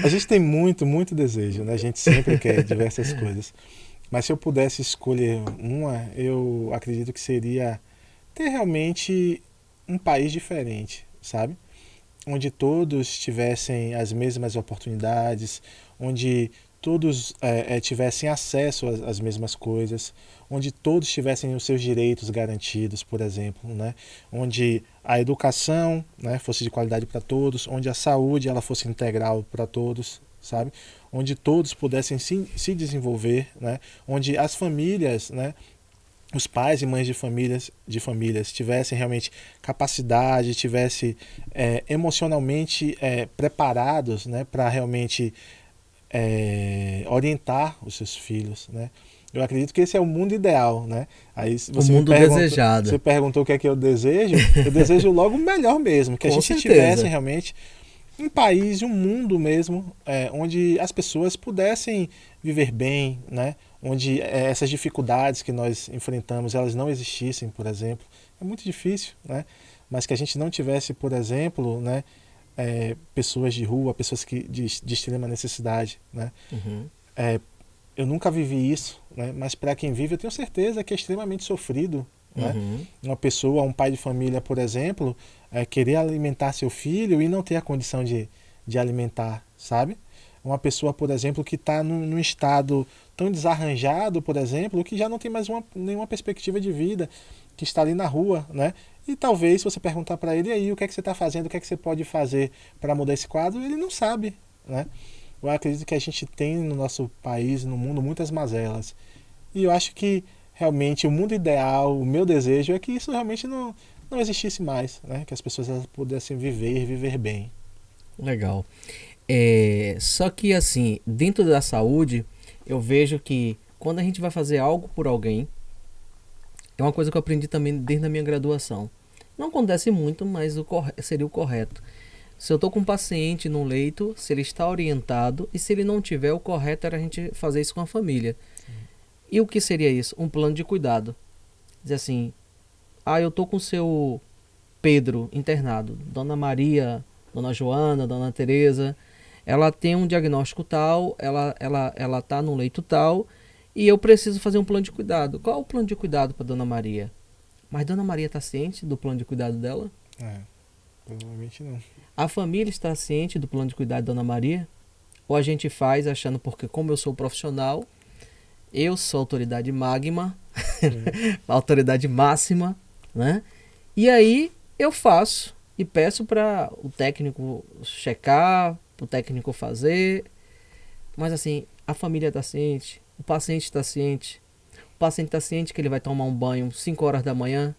A gente tem muito, muito desejo, né? A gente sempre quer diversas coisas. Mas se eu pudesse escolher uma, eu acredito que seria ter realmente um país diferente, sabe? Onde todos tivessem as mesmas oportunidades, onde todos tivessem acesso às mesmas coisas, onde todos tivessem os seus direitos garantidos, por exemplo, né? Onde a educação, né, fosse de qualidade para todos, onde a saúde ela fosse integral para todos, sabe? Onde todos pudessem se desenvolver, né? Onde as famílias, né, os pais e mães de famílias tivessem realmente capacidade, tivessem emocionalmente preparados, né, para realmente orientar os seus filhos, né? Eu acredito que esse é o mundo ideal, né? Aí O mundo desejado. Você perguntou o que é que eu desejo. Eu desejo logo o melhor mesmo, que a Com gente certeza. tivesse realmente um país, um mundo mesmo, onde as pessoas pudessem viver bem, né? Onde essas dificuldades que nós enfrentamos, elas não existissem, por exemplo. É muito difícil, né? Mas que a gente não tivesse, por exemplo, né? Pessoas de rua, pessoas de extrema necessidade, né? Uhum. Eu nunca vivi isso, né? Mas para quem vive, eu tenho certeza que é extremamente sofrido, né? Uhum. Uma pessoa, um pai de família, por exemplo, querer alimentar seu filho e não ter a condição de alimentar, sabe? Uma pessoa, por exemplo, que está num estado tão desarranjado, por exemplo, que já não tem mais nenhuma perspectiva de vida, que está ali na rua, né? E talvez, se você perguntar para ele, e aí, o que é que você está fazendo, o que é que você pode fazer para mudar esse quadro, ele não sabe, né? Eu acredito que a gente tem no nosso país, no mundo, muitas mazelas. E eu acho que realmente o mundo ideal, o meu desejo é que isso realmente não existisse mais, né? Que as pessoas elas pudessem viver bem. Legal. Só que assim, dentro da saúde, eu vejo que quando a gente vai fazer algo por alguém, é uma coisa que eu aprendi também desde a minha graduação. Não acontece muito, mas seria o correto. Se eu estou com um paciente no leito, se ele está orientado e se ele não tiver, o correto era a gente fazer isso com a família. E o que seria isso? Um plano de cuidado. Dizer assim, eu estou com o seu Pedro internado, Dona Maria, Dona Joana, Dona Teresa, ela tem um diagnóstico tal, ela tá no leito tal, e eu preciso fazer um plano de cuidado. Qual é o plano de cuidado para Dona Maria? Mas Dona Maria está ciente do plano de cuidado dela? Provavelmente não. A família está ciente do plano de cuidado de Dona Maria? Ou a gente faz achando porque como eu sou profissional, eu sou a autoridade magma, a autoridade máxima, né? E aí eu faço e peço para o técnico checar, para o técnico fazer. Mas assim, a família está ciente, o paciente está ciente. O paciente está ciente que ele vai tomar um banho 5 horas da manhã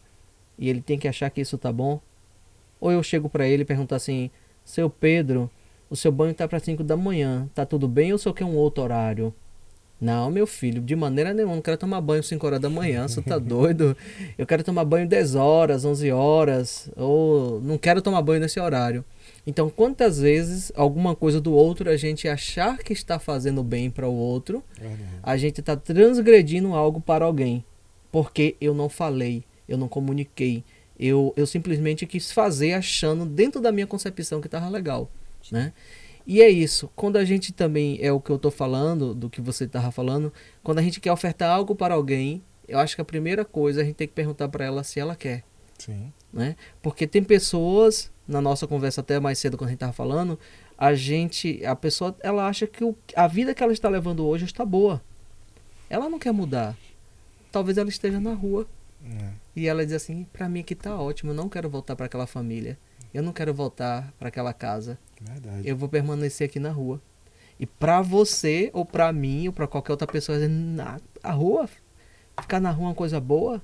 e ele tem que achar que isso tá bom. Ou eu chego para ele e pergunto assim, seu Pedro, o seu banho tá para 5 da manhã, tá tudo bem ou o senhor quer um outro horário? Não, meu filho, de maneira nenhuma, não quero tomar banho 5 horas da manhã, você tá doido? Eu quero tomar banho 10 horas, 11 horas, ou não quero tomar banho nesse horário. Então, quantas vezes alguma coisa do outro a gente achar que está fazendo bem para o outro, a gente está transgredindo algo para alguém, porque eu não falei, eu não comuniquei, eu simplesmente quis fazer achando dentro da minha concepção que estava legal, né? E é isso, quando a gente também, é o que eu tô falando, do que você tava falando, quando a gente quer ofertar algo para alguém, eu acho que a primeira coisa a gente tem que perguntar para ela se ela quer. Sim. Né? Porque tem pessoas, na nossa conversa até mais cedo quando a gente tava falando, a pessoa, ela acha que a vida que ela está levando hoje está boa. Ela não quer mudar. Talvez ela esteja na rua. E ela diz assim, para mim aqui tá ótimo, eu não quero voltar para aquela família. Eu não quero voltar para aquela casa. Verdade. Eu vou permanecer aqui na rua. E pra você, ou pra mim, ou pra qualquer outra pessoa, a rua, ficar na rua é uma coisa boa.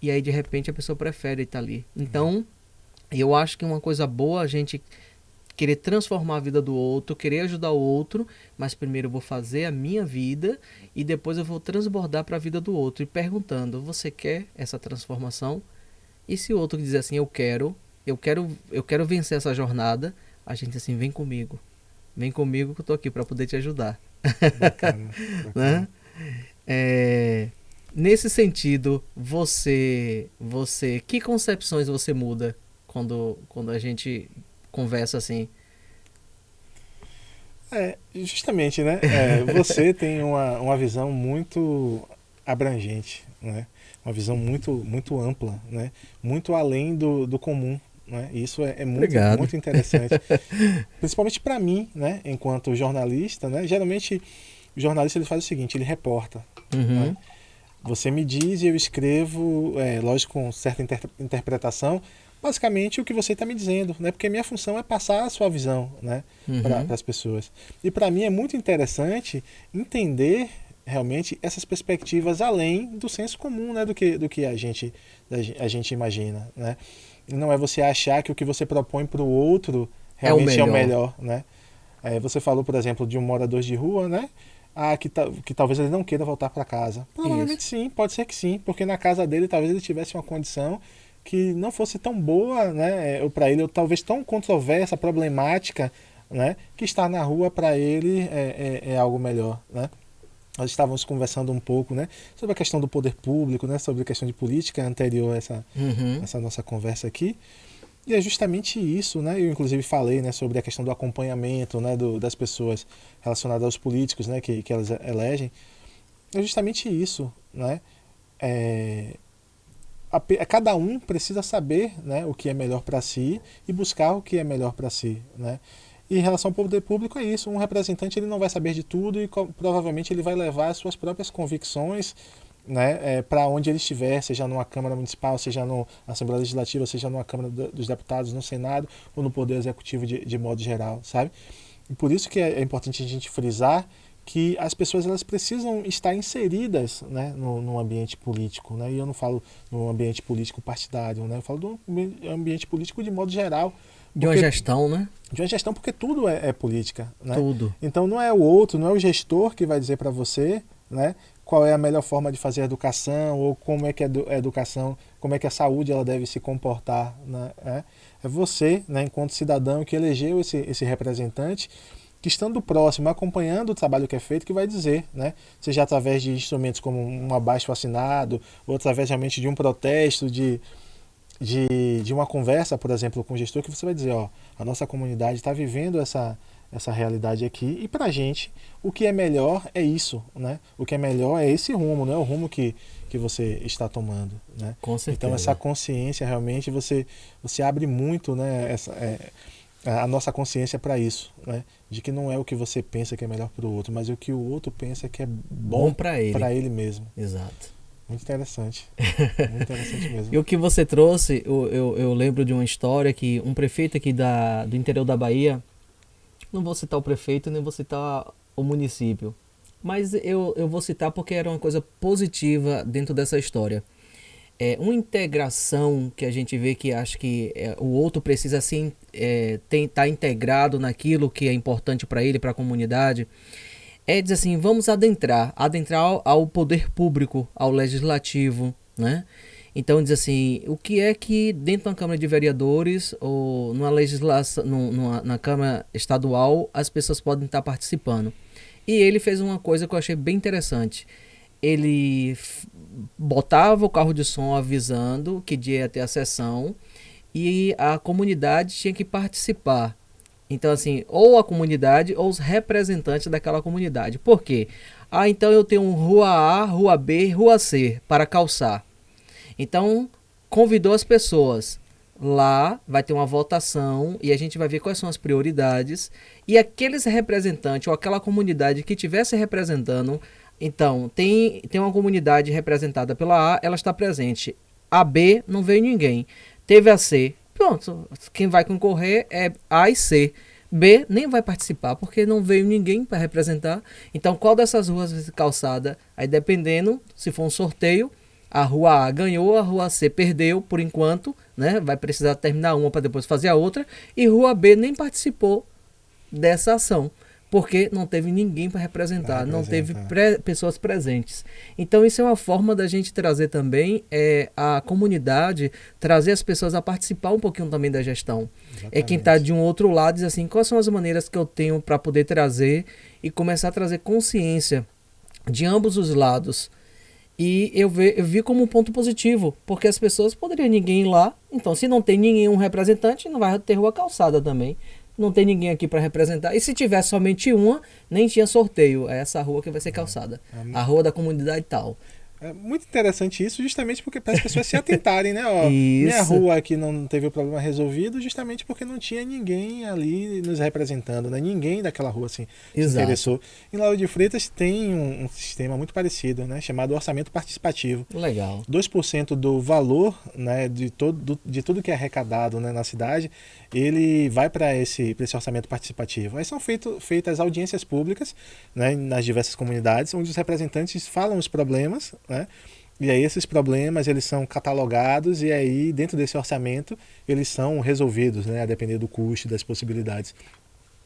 E aí de repente a pessoa prefere estar ali. Então, eu acho que uma coisa boa a gente querer transformar a vida do outro, querer ajudar o outro, mas primeiro eu vou fazer a minha vida e depois eu vou transbordar para a vida do outro e perguntando, você quer essa transformação? E se o outro dizer assim, eu quero vencer essa jornada, a gente assim, vem comigo que eu tô aqui para poder te ajudar. Bacana. Né? Nesse sentido, que concepções você muda quando a gente conversa assim? Justamente, né? Você tem uma visão muito abrangente, né? Uma visão muito ampla, né? Muito além do comum, né? Isso é muito interessante. Principalmente para mim, né? Enquanto jornalista, né? Geralmente o jornalista ele faz o seguinte, ele reporta. Uhum. Né? Você me diz e eu escrevo, lógico, com certa interpretação, basicamente o que você está me dizendo, né? Porque a minha função é passar a sua visão, né? Para as pessoas. E para mim é muito interessante entender realmente essas perspectivas além do senso comum, né? do que a gente imagina, né? Não é você achar que o que você propõe para o outro realmente é o melhor, né? Você falou, por exemplo, de um morador de rua, né? que talvez ele não queira voltar para casa. Provavelmente Isso. sim, pode ser que sim, porque na casa dele talvez ele tivesse uma condição que não fosse tão boa, né, ou para ele, ou talvez tão controversa, problemática, né, que estar na rua para ele é algo melhor, né. Nós estávamos conversando um pouco, né, sobre a questão do poder público, né, sobre a questão de política anterior a Uhum. essa nossa conversa aqui. E é justamente isso, né? Eu inclusive falei, né, sobre a questão do acompanhamento, né, das pessoas relacionadas aos políticos, né, que elas elegem. É justamente isso, né? É, cada um precisa saber, né, o que é melhor para si e buscar o que é melhor para si, né? E em relação ao poder público é isso, um representante ele não vai saber de tudo e provavelmente ele vai levar as suas próprias convicções, né, para onde ele estiver, seja numa Câmara Municipal, seja na Assembleia Legislativa, seja numa Câmara dos Deputados, no Senado ou no Poder Executivo de modo geral, sabe? E por isso que é importante a gente frisar que as pessoas elas precisam estar inseridas, né, no ambiente político, né? E eu não falo no ambiente político partidário, né? Eu falo do ambiente político de modo geral, De uma porque gestão, né? de uma gestão, porque tudo é política, né? Tudo. Então não é o outro, não é o gestor que vai dizer para você, né, qual é a melhor forma de fazer a educação ou como é que a educação, como é que a saúde ela deve se comportar, né? É você, né, enquanto cidadão que elegeu esse representante, que estando próximo, acompanhando o trabalho que é feito, que vai dizer, né, seja através de instrumentos como um abaixo-assinado ou através realmente de um protesto, de uma conversa, por exemplo, com o gestor, que você vai dizer, ó, a nossa comunidade está vivendo essa realidade aqui e para a gente o que é melhor é isso, né? O que é melhor é esse rumo, não é o rumo que você está tomando, né? Com Então essa certeza. consciência realmente você abre muito, né? A nossa consciência para isso, né? De que não é o que você pensa que é melhor para o outro, mas o que o outro pensa que é Bom bom para ele. para ele mesmo. Exato. Muito interessante mesmo. E o que você trouxe, eu lembro de uma história que um prefeito aqui do interior da Bahia, não vou citar o prefeito, nem vou citar o município, mas eu vou citar porque era uma coisa positiva dentro dessa história. É uma integração que a gente vê que acha que o outro precisa assim, estar integrado naquilo que é importante para ele, para a comunidade. É dizer assim, vamos adentrar ao poder público, ao legislativo, né? Então diz assim, o que é que dentro da Câmara de Vereadores ou numa legislação, na Câmara Estadual as pessoas podem estar participando. E ele fez uma coisa que eu achei bem interessante. Ele botava o carro de som avisando que dia ia ter a sessão e a comunidade tinha que participar. Então, assim, ou a comunidade ou os representantes daquela comunidade. Por quê? Ah, então eu tenho rua A, rua B, rua C para calçar. Então, convidou as pessoas. Lá vai ter uma votação e a gente vai ver quais são as prioridades. E aqueles representantes ou aquela comunidade que estivesse representando. Então, tem uma comunidade representada pela A, ela está presente. A B, não veio ninguém. Teve a C. Pronto, quem vai concorrer é A e C. B nem vai participar porque não veio ninguém para representar. Então, qual dessas ruas vai ser calçada? Aí, dependendo, se for um sorteio, a rua A ganhou, a rua C perdeu por enquanto, né? Vai precisar terminar uma para depois fazer a outra. E rua B nem participou dessa ação, porque não teve ninguém para representar, não teve pessoas presentes. Então isso é uma forma da gente trazer também a comunidade, trazer as pessoas a participar um pouquinho também da gestão. Exatamente. É quem está de um outro lado diz assim, quais são as maneiras que eu tenho para poder trazer e começar a trazer consciência de ambos os lados. E eu vi como um ponto positivo, porque as pessoas poderiam ninguém ir lá, então se não tem nenhum representante, não vai ter rua calçada também. Não tem ninguém aqui para representar. E se tivesse somente uma, nem tinha sorteio. É essa rua que vai ser calçada. A rua da comunidade tal. É muito interessante isso, justamente porque para as pessoas se atentarem, né? Ó, minha Isso. rua aqui não teve o problema resolvido, justamente porque não tinha ninguém ali nos representando, né? Ninguém daquela rua assim se Exato. interessou. Em Lauro de Freitas tem um sistema muito parecido, né? Chamado orçamento participativo. Legal. 2% do valor, né, de tudo que é arrecadado, né, na cidade, ele vai para esse orçamento participativo. Aí são feitas audiências públicas, né, nas diversas comunidades, onde os representantes falam os problemas, né, e aí esses problemas eles são catalogados e aí dentro desse orçamento eles são resolvidos, né, a depender do custo e das possibilidades.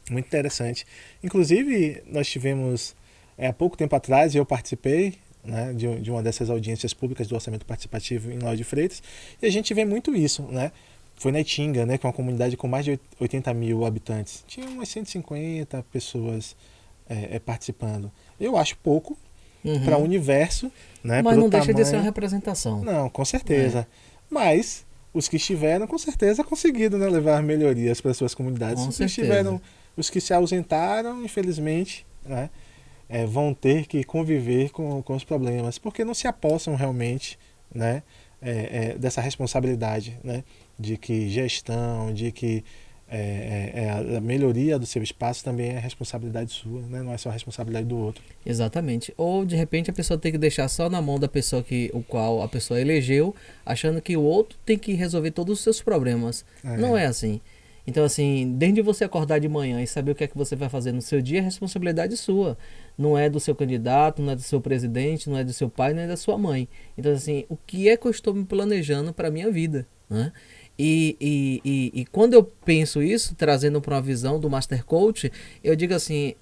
Muito interessante. Inclusive nós tivemos Há pouco tempo atrás eu participei, né, de uma dessas audiências públicas do orçamento participativo em Lauro de Freitas, e a gente vê muito isso, né? Foi na Itinga, né, que é uma comunidade com mais de 80 mil habitantes. Tinha umas 150 pessoas participando. Eu acho pouco para o universo, né? Mas pelo não deixa de tamanho. ser uma representação. Não, com certeza. Mas os que estiveram, com certeza, conseguiram, né, levar melhorias para suas comunidades. Com Os que certeza. os que se ausentaram, infelizmente, né, vão ter que conviver com os problemas, porque não se apossam realmente, né, dessa responsabilidade, né, de que gestão, de que a melhoria do seu espaço também é responsabilidade sua, né, não é só responsabilidade do outro. Exatamente. Ou de repente a pessoa tem que deixar só na mão da pessoa o qual a pessoa elegeu, achando que o outro tem que resolver todos os seus problemas. Não é assim. Então, assim, desde você acordar de manhã e saber o que é que você vai fazer no seu dia, é responsabilidade sua. Não é do seu candidato, não é do seu presidente, não é do seu pai, não é da sua mãe. Então, assim, o que é que eu estou me planejando para a minha vida, né? E quando eu penso isso, trazendo para uma visão do Master Coach, eu digo assim,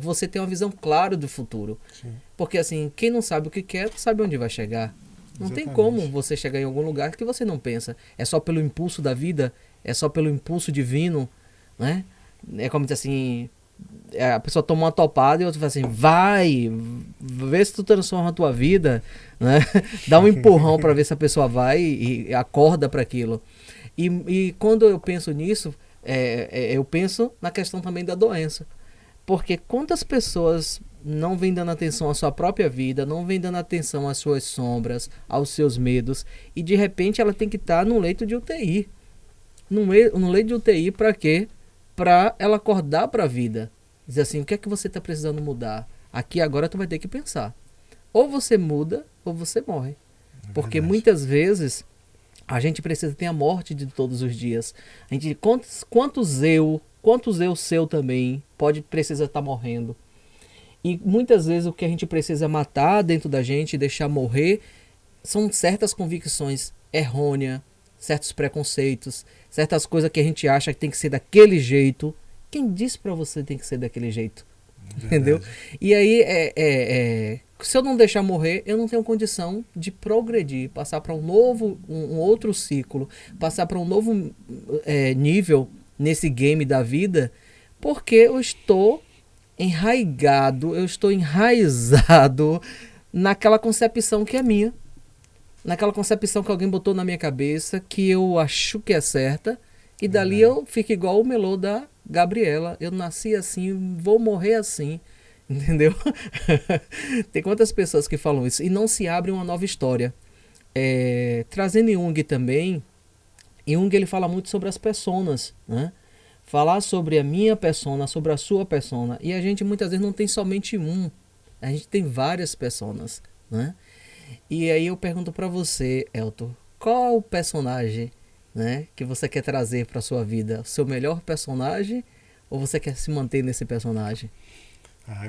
você tem uma visão clara do futuro. Sim. Porque, assim, quem não sabe o que quer, não sabe onde vai chegar. Não tem Exatamente. como você chegar em algum lugar que você não pensa. É só pelo impulso da vida, é só pelo impulso divino, né? É como dizer assim, a pessoa toma uma topada e outra fala assim, vai, vê se tu transforma a tua vida, né? Dá um empurrão para ver se a pessoa vai e acorda para aquilo. E quando eu penso nisso, eu penso na questão também da doença. Porque quantas pessoas não vêm dando atenção à sua própria vida, não vêm dando atenção às suas sombras, aos seus medos, e de repente ela tem que estar no leito de UTI. No leito de UTI para quê? Para ela acordar para a vida. Dizer assim, o que é que você está precisando mudar? Aqui agora tu vai ter que pensar. Ou você muda, ou você morre. Porque muitas vezes a gente precisa ter a morte de todos os dias. A gente, quantos eu seu também precisa estar morrendo. E muitas vezes o que a gente precisa matar dentro da gente, deixar morrer, são certas convicções errôneas, certos preconceitos, certas coisas que a gente acha que tem que ser daquele jeito. Quem disse pra você que tem que ser daquele jeito? Verdade. Entendeu? E aí, se eu não deixar morrer, eu não tenho condição de progredir, passar para um outro ciclo, passar para um novo nível nesse game da vida, porque eu estou enraizado naquela concepção que é minha, naquela concepção que alguém botou na minha cabeça, que eu acho que é certa, e dali eu fico igual o melô da Gabriela. Eu nasci assim, vou morrer assim. Entendeu? Tem quantas pessoas que falam isso e não se abre uma nova história. Trazendo Jung também, Jung ele fala muito sobre as personas, né? Falar sobre a minha persona, sobre a sua persona. E a gente muitas vezes não tem somente um, a gente tem várias personas, né? E aí eu pergunto pra você, Elton, qual o personagem, né, que você quer trazer pra sua vida? O seu melhor personagem ou você quer se manter nesse personagem?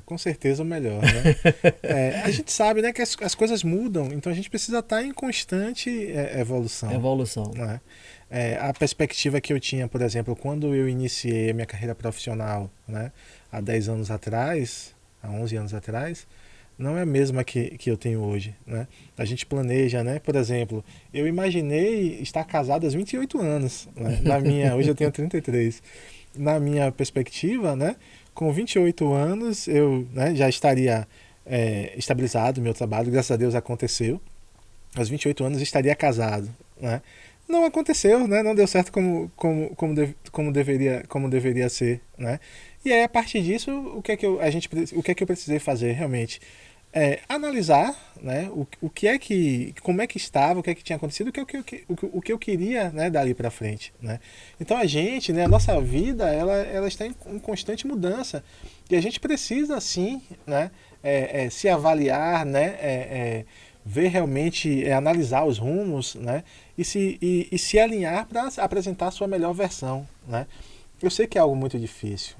Com certeza o melhor, né? A gente sabe, né, que as coisas mudam, então a gente precisa estar em constante evolução. Né? A perspectiva que eu tinha, por exemplo, quando eu iniciei a minha carreira profissional, né, há 10 anos atrás, há 11 anos atrás, não é a mesma que eu tenho hoje, né? A gente planeja, né? Por exemplo, eu imaginei estar casado aos 28 anos, né? Hoje eu tenho 33. Na minha perspectiva, né? Com 28 anos, eu, né, já estaria estabilizado no meu trabalho, graças a Deus aconteceu. Aos 28 anos estaria casado, né? Não aconteceu, né? Não deu certo como deveria ser, né? E aí, a partir disso, o que é que eu precisei fazer realmente? Analisar, né, como é que estava, o que é que tinha acontecido, o que eu queria, né, dali para frente, né? Então a gente, né, a nossa vida, ela está em constante mudança e a gente precisa sim, né, se avaliar, né, ver realmente, analisar os rumos, né, e se alinhar para apresentar a sua melhor versão, né? Eu sei que é algo muito difícil,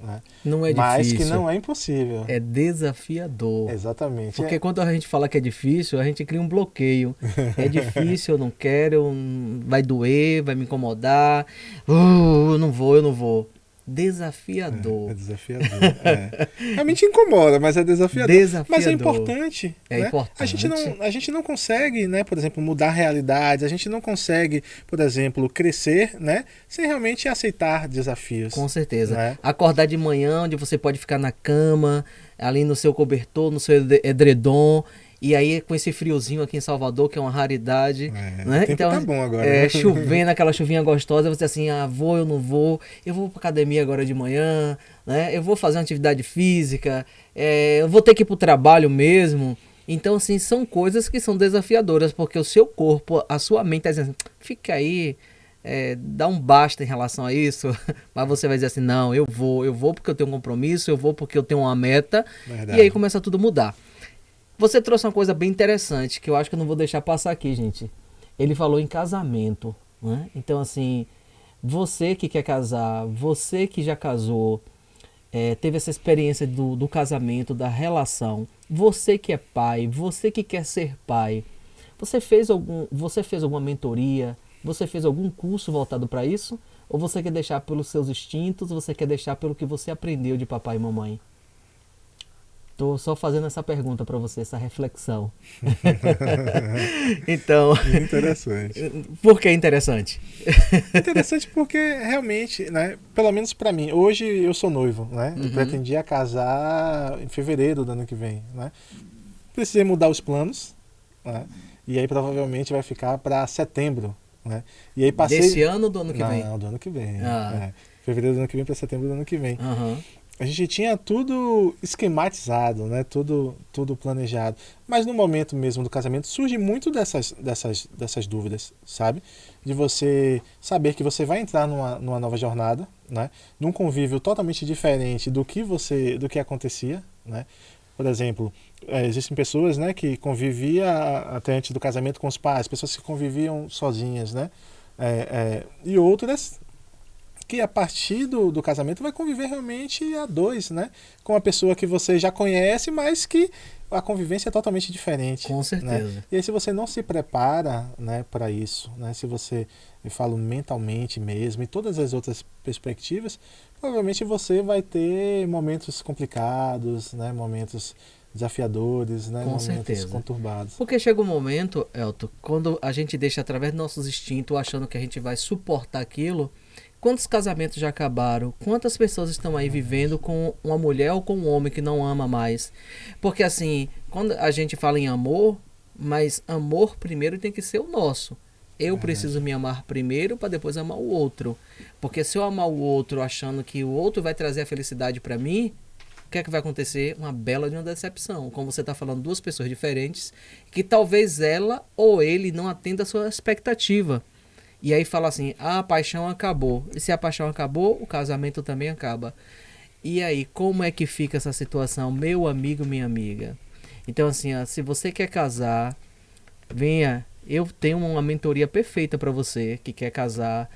né? Não é mas difícil. Mas que não é impossível. É desafiador. Exatamente. Porque quando a gente fala que é difícil, a gente cria um bloqueio. É difícil, eu não quero, vai doer, vai me incomodar, eu não vou. Desafiador. É desafiador. Realmente incomoda, mas é desafiador. Mas é importante. É né? importante. A gente não consegue, né, por exemplo, mudar realidades. A gente não consegue, por exemplo, crescer, né, sem realmente aceitar desafios. Com certeza. Né? Acordar de manhã, onde você pode ficar na cama, ali no seu cobertor, no seu edredom. E aí, com esse friozinho aqui em Salvador, que é uma raridade. Né? O tempo então, tá bom agora. Né? Chovendo, aquela chuvinha gostosa, você assim, vou, eu não vou. Eu vou pra academia agora de manhã, né? Eu vou fazer uma atividade física, eu vou ter que ir pro trabalho mesmo. Então, assim, são coisas que são desafiadoras, porque o seu corpo, a sua mente tá dizendo, fica aí, dá um basta em relação a isso. Mas você vai dizer assim, não, eu vou porque eu tenho um compromisso, eu vou porque eu tenho uma meta. Verdade. E aí começa tudo a mudar. Você trouxe uma coisa bem interessante, que eu acho que eu não vou deixar passar aqui, gente. Ele falou em casamento, né? Então, assim, você que quer casar, você que já casou, teve essa experiência do casamento, da relação, você que é pai, você que quer ser pai, você fez alguma mentoria, você fez algum curso voltado para isso? Ou você quer deixar pelos seus instintos, você quer deixar pelo que você aprendeu de papai e mamãe? Estou só fazendo essa pergunta para você, essa reflexão. Então... Interessante. Por que interessante? Interessante porque realmente, né, pelo menos para mim, hoje eu sou noivo, né? Eu pretendia casar em fevereiro do ano que vem, né? Precisei mudar os planos, né? E aí provavelmente vai ficar para setembro, né? E aí passei... Desse ano ou do ano que vem? Não, do ano que vem. Fevereiro do ano que vem para setembro do ano que vem. Uhum. A gente tinha tudo esquematizado, né? Tudo planejado. Mas no momento mesmo do casamento surge muito dessas dúvidas, sabe? De você saber que você vai entrar numa nova jornada, né? Num convívio totalmente diferente do que acontecia, né? Por exemplo, existem pessoas, né, que conviviam até antes do casamento com os pais, pessoas que conviviam sozinhas, né? E outras que a partir do casamento vai conviver realmente a dois, né? Com uma pessoa que você já conhece, mas que a convivência é totalmente diferente. Com certeza. Né? E aí se você não se prepara, né, para isso, né? Se você, eu falo mentalmente mesmo, e todas as outras perspectivas, provavelmente você vai ter momentos complicados, né? Momentos desafiadores, né? Com momentos certeza. conturbados. Porque chega um momento, Elton, quando a gente deixa através dos nossos instintos, achando que a gente vai suportar aquilo. Quantos casamentos já acabaram? Quantas pessoas estão aí vivendo com uma mulher ou com um homem que não ama mais? Porque assim, quando a gente fala em amor, mas amor primeiro tem que ser o nosso. Eu preciso me amar primeiro para depois amar o outro. Porque se eu amar o outro achando que o outro vai trazer a felicidade para mim, o que é que vai acontecer? Uma bela de uma decepção. Como você está falando, duas pessoas diferentes, que talvez ela ou ele não atenda a sua expectativa. E aí fala assim, a paixão acabou. E se a paixão acabou, o casamento também acaba. E aí, como é que fica essa situação, meu amigo, minha amiga? Então assim, se você quer casar, venha, eu tenho uma mentoria perfeita para você que quer casar.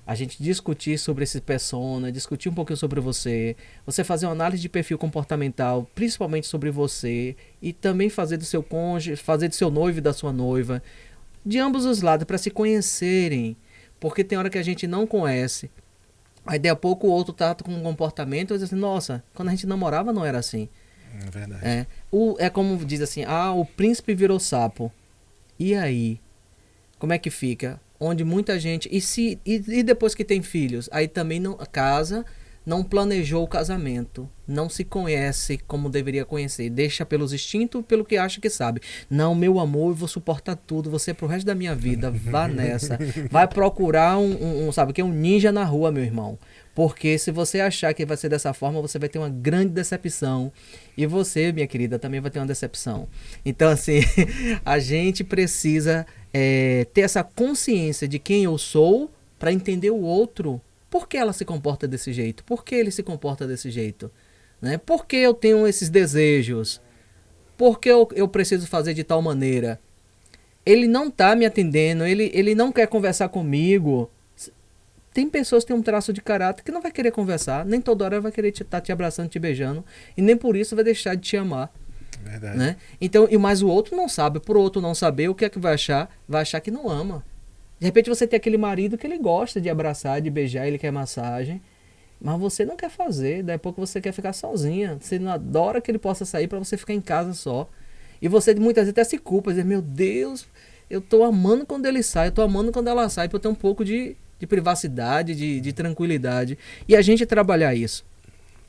A gente discutir sobre esse persona, discutir um pouquinho sobre você fazer uma análise de perfil comportamental, principalmente sobre você, e também fazer do seu cônjuge, fazer do seu noivo e da sua noiva, de ambos os lados, para se conhecerem, porque tem hora que a gente não conhece, aí daí a pouco o outro tá com um comportamento e diz assim, nossa, quando a gente namorava não era assim. É verdade. É como diz assim, o príncipe virou sapo, e aí? Como é que fica? Onde muita gente, e depois que tem filhos, aí também não casa, não planejou o casamento, não se conhece como deveria conhecer, deixa pelos instintos, pelo que acha que sabe. Não, meu amor, eu vou suportar tudo, você pro resto da minha vida, vá nessa. Vai procurar sabe o que? Um ninja na rua, meu irmão. Porque se você achar que vai ser dessa forma, você vai ter uma grande decepção. E você, minha querida, também vai ter uma decepção. Então, assim, a gente precisa ter essa consciência de quem eu sou para entender o outro. Por que ela se comporta desse jeito? Por que ele se comporta desse jeito? Né? Por que eu tenho esses desejos? Por que eu preciso fazer de tal maneira? Ele não está me atendendo, ele não quer conversar comigo. Tem pessoas que têm um traço de caráter que não vai querer conversar, nem toda hora vai querer estar te abraçando, te beijando, e nem por isso vai deixar de te amar. Verdade. Né? Então, mas o outro não sabe, por outro não saber, o que é que vai achar? Vai achar que não ama. De repente você tem aquele marido que ele gosta de abraçar, de beijar, ele quer massagem. Mas você não quer fazer, daí a pouco você quer ficar sozinha. Você não adora que ele possa sair para você ficar em casa só. E você muitas vezes até se culpa, dizer, meu Deus, eu tô amando quando ele sai, eu tô amando quando ela sai, para eu ter um pouco de privacidade, de tranquilidade. E a gente trabalhar isso.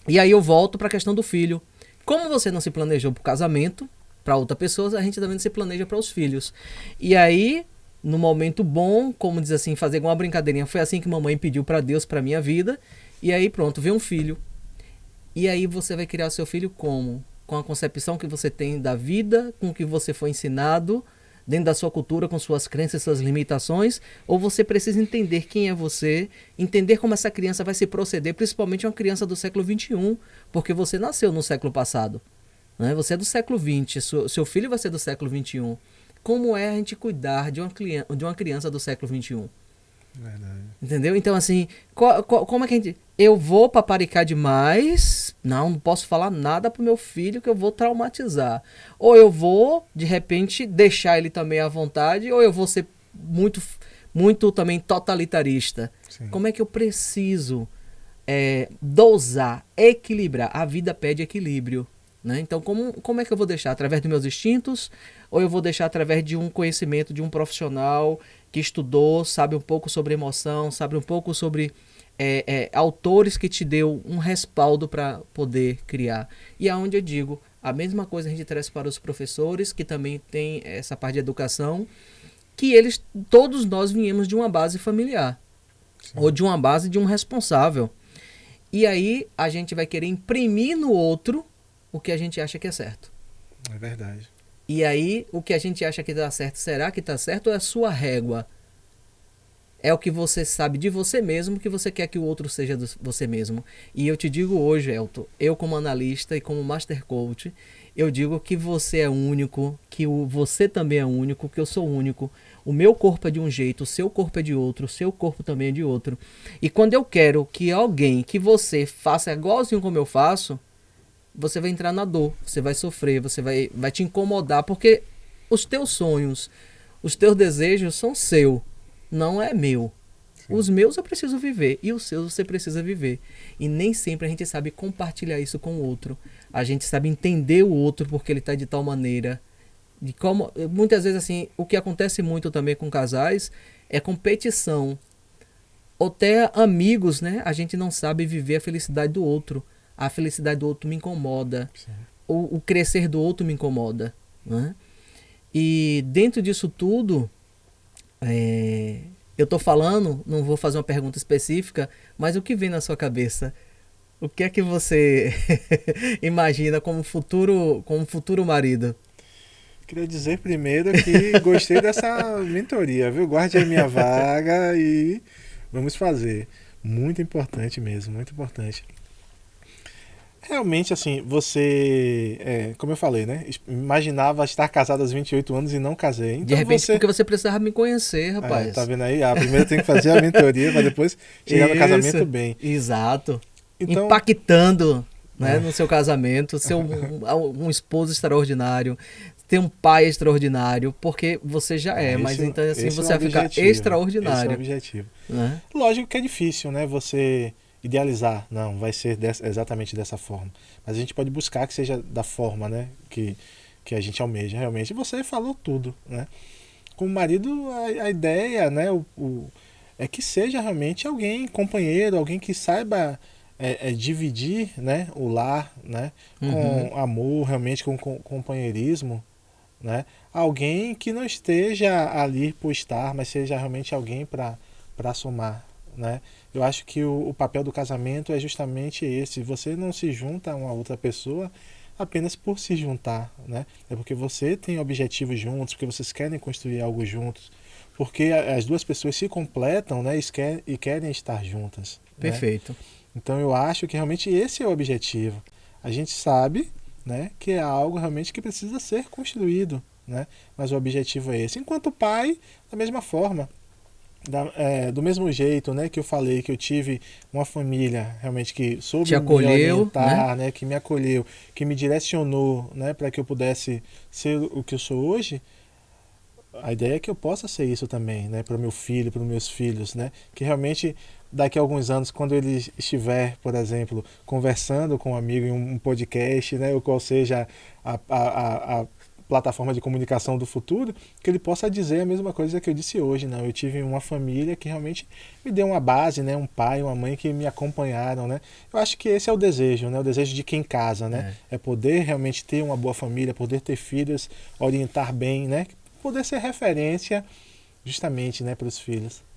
E aí eu volto para a questão do filho. Como você não se planejou para o casamento, para outra pessoa, a gente também não se planeja para os filhos. E aí, no momento bom, como diz assim, fazer uma brincadeirinha, foi assim que mamãe pediu para Deus, para minha vida. E aí pronto, vem um filho. E aí você vai criar seu filho como? Com a concepção que você tem da vida, com o que você foi ensinado, dentro da sua cultura, com suas crenças, suas limitações, ou você precisa entender quem é você, entender como essa criança vai se proceder, principalmente uma criança do século XXI, porque você nasceu no século passado, né? Você é do século XX, seu filho vai ser do século XXI. Como é a gente cuidar de uma criança do século XXI? Verdade. Entendeu? Então, assim, como é que a gente... Eu vou paparicar demais, não posso falar nada pro meu filho que eu vou traumatizar. Ou eu vou, de repente, deixar ele também à vontade, ou eu vou ser muito, muito também totalitarista. Sim. Como é que eu preciso dosar, equilibrar? A vida pede equilíbrio, né? Então, como é que eu vou deixar? Através dos meus instintos? Ou eu vou deixar através de um conhecimento de um profissional que estudou, sabe um pouco sobre emoção, sabe um pouco sobre autores que te deu um respaldo para poder criar. E aonde eu digo, a mesma coisa a gente traz para os professores, que também tem essa parte de educação, que todos nós viemos de uma base familiar. Sim. Ou de uma base de um responsável. E aí a gente vai querer imprimir no outro o que a gente acha que é certo. É verdade. E aí, o que a gente acha que está certo, será que está certo ou é a sua régua? É o que você sabe de você mesmo que você quer que o outro seja de você mesmo. E eu te digo hoje, Elton, eu como analista e como Master Coach, eu digo que você é único, que você também é único, que eu sou único. O meu corpo é de um jeito, o seu corpo é de outro, o seu corpo também é de outro. E quando eu quero que alguém, que você faça igualzinho como eu faço, você vai entrar na dor, você vai sofrer, você vai te incomodar, porque os teus sonhos, os teus desejos são seus, não é meu. Sim. Os meus eu preciso viver e os seus você precisa viver. E nem sempre a gente sabe compartilhar isso com o outro. A gente sabe entender o outro porque ele está de tal maneira. De como, muitas vezes assim, o que acontece muito também com casais é competição. Ou até amigos, né? A gente não sabe viver a felicidade do outro. A felicidade do outro me incomoda. O crescer do outro me incomoda, né? E dentro disso tudo, eu tô falando, não vou fazer uma pergunta específica, mas o que vem na sua cabeça? O que é que você imagina como futuro marido? Queria dizer primeiro que gostei dessa mentoria, viu? Guarde a minha vaga e vamos fazer. Muito importante mesmo, muito importante. Realmente, assim, você, como eu falei, né? Imaginava estar casado aos 28 anos e não casei. Então de repente, porque você precisava me conhecer, rapaz. Tá vendo aí? Primeiro tem que fazer a mentoria para depois chegar no casamento bem. Exato. Então, impactando, né, no seu casamento, ser um esposo extraordinário, ter um pai extraordinário, porque você já mas então assim você vai ficar extraordinário. Esse é o objetivo. Né? Lógico que é difícil, né? Você idealizar, não, vai ser exatamente dessa forma. Mas a gente pode buscar que seja da forma, né, que a gente almeja realmente. E você falou tudo, né? Como marido, a ideia, né, é que seja realmente alguém, companheiro, alguém que saiba dividir, né, o lar, né, com amor, realmente com companheirismo, né? Alguém que não esteja ali por estar, mas seja realmente alguém para somar, né? Eu acho que o papel do casamento é justamente esse. Você não se junta a uma outra pessoa apenas por se juntar, né? É porque você tem objetivos juntos, porque vocês querem construir algo juntos, porque as duas pessoas se completam, né? E querem estar juntas. Perfeito. Né? Então eu acho que realmente esse é o objetivo. A gente sabe, né, que é algo realmente que precisa ser construído, né? Mas o objetivo é esse. Enquanto pai, da mesma forma. Do mesmo jeito, né, que eu falei que eu tive uma família realmente que soube me orientar, né, que me acolheu, que me direcionou, né, para que eu pudesse ser o que eu sou hoje. A ideia é que eu possa ser isso também, né, para o meu filho, para os meus filhos, né, que realmente daqui a alguns anos, quando ele estiver, por exemplo, conversando com um amigo em um podcast, né, ou qual seja a plataforma de comunicação do futuro, que ele possa dizer a mesma coisa que eu disse hoje, não, eu tive uma família que realmente me deu uma base, né, um pai, uma mãe que me acompanharam, né. Eu acho que esse é o desejo, né, o desejo de quem casa, né, é poder realmente ter uma boa família, poder ter filhos, orientar bem, né, poder ser referência justamente, né, para os filhos.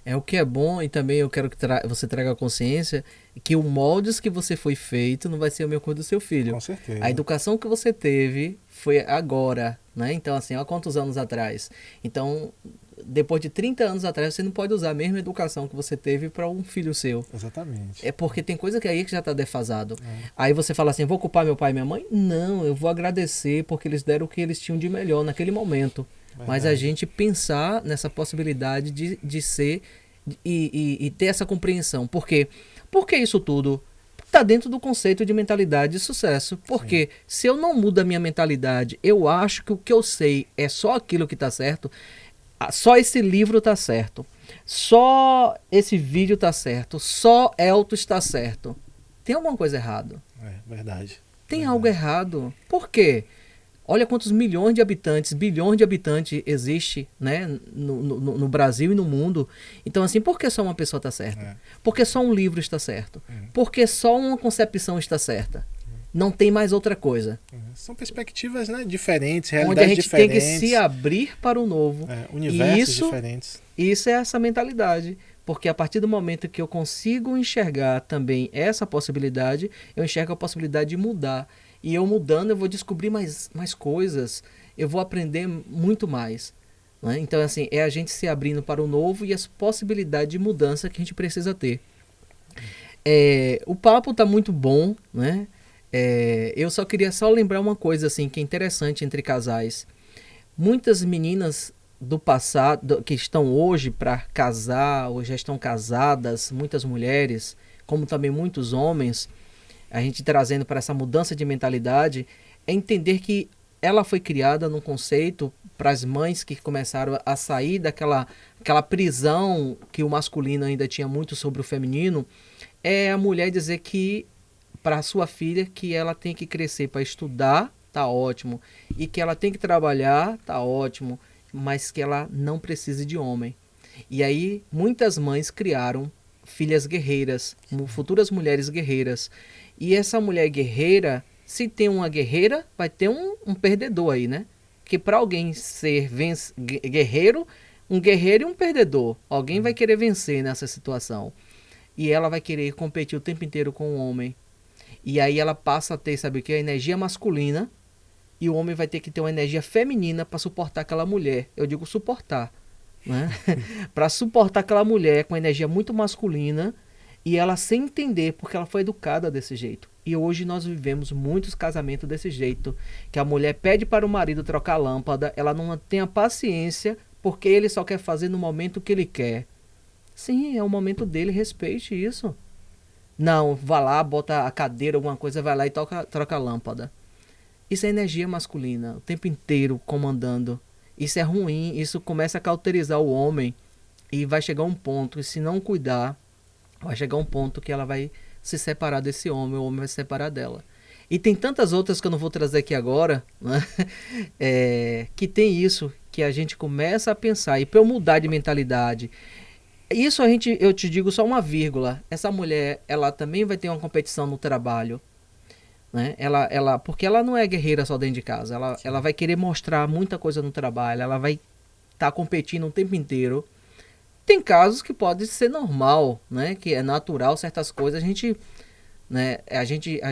É o que é bom, e também eu quero que você traga a consciência que o moldes que você foi feito não vai ser o mesmo coisa do seu filho. Com certeza. A educação que você teve foi agora, né? Então, assim, há quantos anos atrás? Então, depois de 30 anos atrás, você não pode usar a mesma educação que você teve para um filho seu. Exatamente. É porque tem coisa que aí que já está defasado. Aí você fala assim, vou culpar meu pai e minha mãe? Não, eu vou agradecer porque eles deram o que eles tinham de melhor naquele momento. Verdade. Mas a gente pensar nessa possibilidade de ser e ter essa compreensão. Por quê? Porque isso tudo está dentro do conceito de mentalidade de sucesso. Porque se eu não mudo a minha mentalidade, eu acho que o que eu sei é só aquilo que está certo, só esse livro está certo, só esse vídeo está certo, só Elton está certo. Tem alguma coisa errada. É verdade. Tem algo errado. Por quê? Olha quantos milhões de habitantes, bilhões de habitantes existe, né, no Brasil e no mundo. Então, assim, por que só uma pessoa está certa? Por que só um livro está certo? Por que só uma concepção está certa? Não tem mais outra coisa. São perspectivas, né, diferentes, realidades onde a gente diferentes. Tem que se abrir para o novo. Universos diferentes. Isso é essa mentalidade. Porque a partir do momento que eu consigo enxergar também essa possibilidade, eu enxergo a possibilidade de mudar. E eu mudando, eu vou descobrir mais coisas, eu vou aprender muito mais. Né? Então, assim, é a gente se abrindo para o novo e as possibilidades de mudança que a gente precisa ter. O papo está muito bom, né? Eu só queria lembrar uma coisa assim, que é interessante entre casais. Muitas meninas do passado, que estão hoje para casar, ou já estão casadas, muitas mulheres, como também muitos homens, a gente trazendo para essa mudança de mentalidade, é entender que ela foi criada num conceito para as mães que começaram a sair daquela prisão que o masculino ainda tinha muito sobre o feminino, é a mulher dizer que para a sua filha que ela tem que crescer para estudar, tá ótimo, e que ela tem que trabalhar, tá ótimo, mas que ela não precise de homem. E aí muitas mães criaram filhas guerreiras, futuras mulheres guerreiras. E essa mulher guerreira, se tem uma guerreira, vai ter um perdedor aí, né? Que para alguém ser guerreiro, um guerreiro e um perdedor. Alguém vai querer vencer nessa situação. E ela vai querer competir o tempo inteiro com o homem. E aí ela passa a ter, sabe o que? A energia masculina. E o homem vai ter que ter uma energia feminina para suportar aquela mulher. Eu digo suportar, né? Para suportar aquela mulher com energia muito masculina. E ela sem entender, porque ela foi educada desse jeito. E hoje nós vivemos muitos casamentos desse jeito. Que a mulher pede para o marido trocar a lâmpada, ela não tem a paciência, porque ele só quer fazer no momento que ele quer. Sim, é o momento dele, respeite isso. Não, vá lá, bota a cadeira, alguma coisa, vai lá e troca a lâmpada. Isso é energia masculina, o tempo inteiro comandando. Isso é ruim, isso começa a cauterizar o homem. E vai chegar um ponto, e se não cuidar, vai chegar um ponto que ela vai se separar desse homem, o homem vai se separar dela. E tem tantas outras que eu não vou trazer aqui agora, né? Que tem isso, que a gente começa a pensar. E para eu mudar de mentalidade, isso eu te digo só uma vírgula. Essa mulher, ela também vai ter uma competição no trabalho. Né? Porque ela não é guerreira só dentro de casa. Ela vai querer mostrar muita coisa no trabalho. Ela vai estar competindo o tempo inteiro. Tem casos que pode ser normal, né? Que é natural certas coisas. A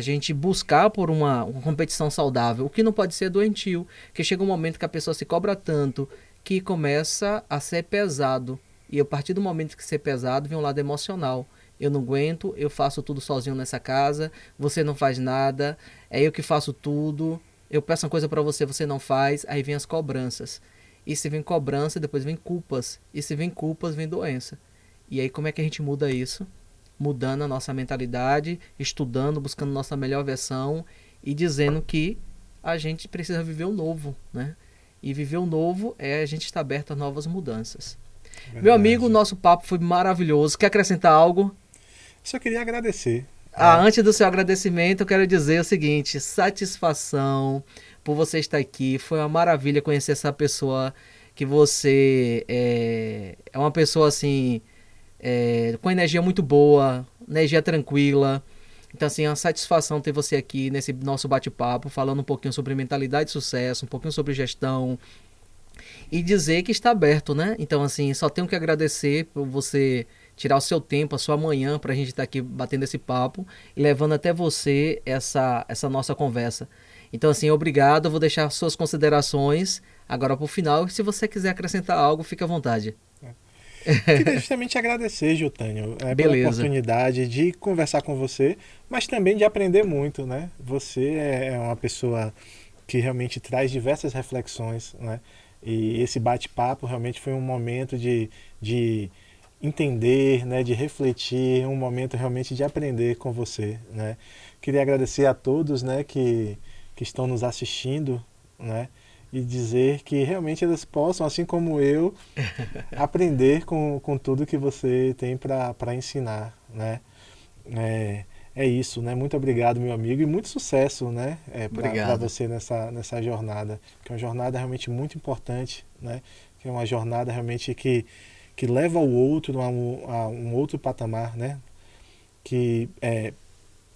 gente buscar por uma competição saudável. O que não pode ser doentio. Que chega um momento que a pessoa se cobra tanto que começa a ser pesado. E a partir do momento que ser pesado, vem um lado emocional. Eu não aguento, eu faço tudo sozinho nessa casa, você não faz nada, é eu que faço tudo, eu peço uma coisa para você, você não faz, aí vem as cobranças. E se vem cobrança, depois vem culpas. E se vem culpas, vem doença. E aí como é que a gente muda isso? Mudando a nossa mentalidade, estudando, buscando nossa melhor versão e dizendo que a gente precisa viver o novo, né? E viver o novo é a gente estar aberto a novas mudanças. Verdade. Meu amigo, o nosso papo foi maravilhoso. Quer acrescentar algo? Só queria agradecer. Antes do seu agradecimento, eu quero dizer o seguinte: satisfação por você estar aqui. Foi uma maravilha conhecer essa pessoa que você é uma pessoa assim, com energia muito boa, energia tranquila. Então, assim, é uma satisfação ter você aqui nesse nosso bate-papo, falando um pouquinho sobre mentalidade de sucesso, um pouquinho sobre gestão e dizer que está aberto, né? Então, assim, só tenho que agradecer por você tirar o seu tempo, a sua manhã, para a gente estar aqui batendo esse papo e levando até você essa nossa conversa. Então, assim, obrigado. Eu vou deixar suas considerações agora para o final. Se você quiser acrescentar algo, fique à vontade. Queria justamente agradecer, Jotânio, pela Beleza. oportunidade de conversar com você, mas também de aprender muito, né? Você é uma pessoa que realmente traz diversas reflexões, né? E esse bate-papo realmente foi um momento de entender, né? De refletir, um momento realmente de aprender com você, né? Queria agradecer a todos, né? Que estão nos assistindo, né? E dizer que realmente eles possam, assim como eu, aprender com tudo que você tem para ensinar, né? É isso, né? Muito obrigado, meu amigo, e muito sucesso, né? Para Obrigado. você nessa jornada, que é uma jornada realmente muito importante, né? Que é uma jornada realmente que leva o outro a um outro patamar, né? Que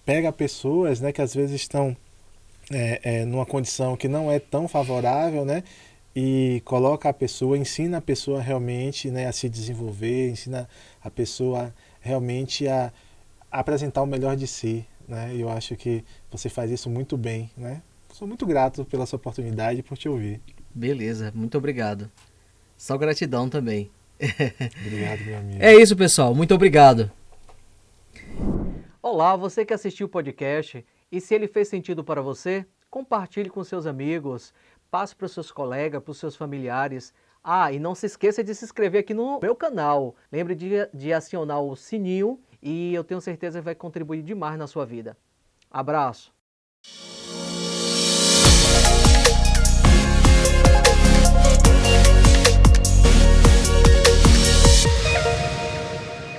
pega pessoas, né? Que às vezes estão numa condição que não é tão favorável, né? E coloca a pessoa, ensina a pessoa realmente, né, a se desenvolver, ensina a pessoa realmente a apresentar o melhor de si, né? E eu acho que você faz isso muito bem, né? Sou muito grato pela sua oportunidade e por te ouvir. Beleza, muito obrigado. Só gratidão também. Obrigado, meu É amigo. isso, pessoal. Muito obrigado. Olá, você que assistiu o podcast, e se ele fez sentido para você, compartilhe com seus amigos, passe para os seus colegas, para os seus familiares. E não se esqueça de se inscrever aqui no meu canal. Lembre de acionar o sininho e eu tenho certeza que vai contribuir demais na sua vida. Abraço!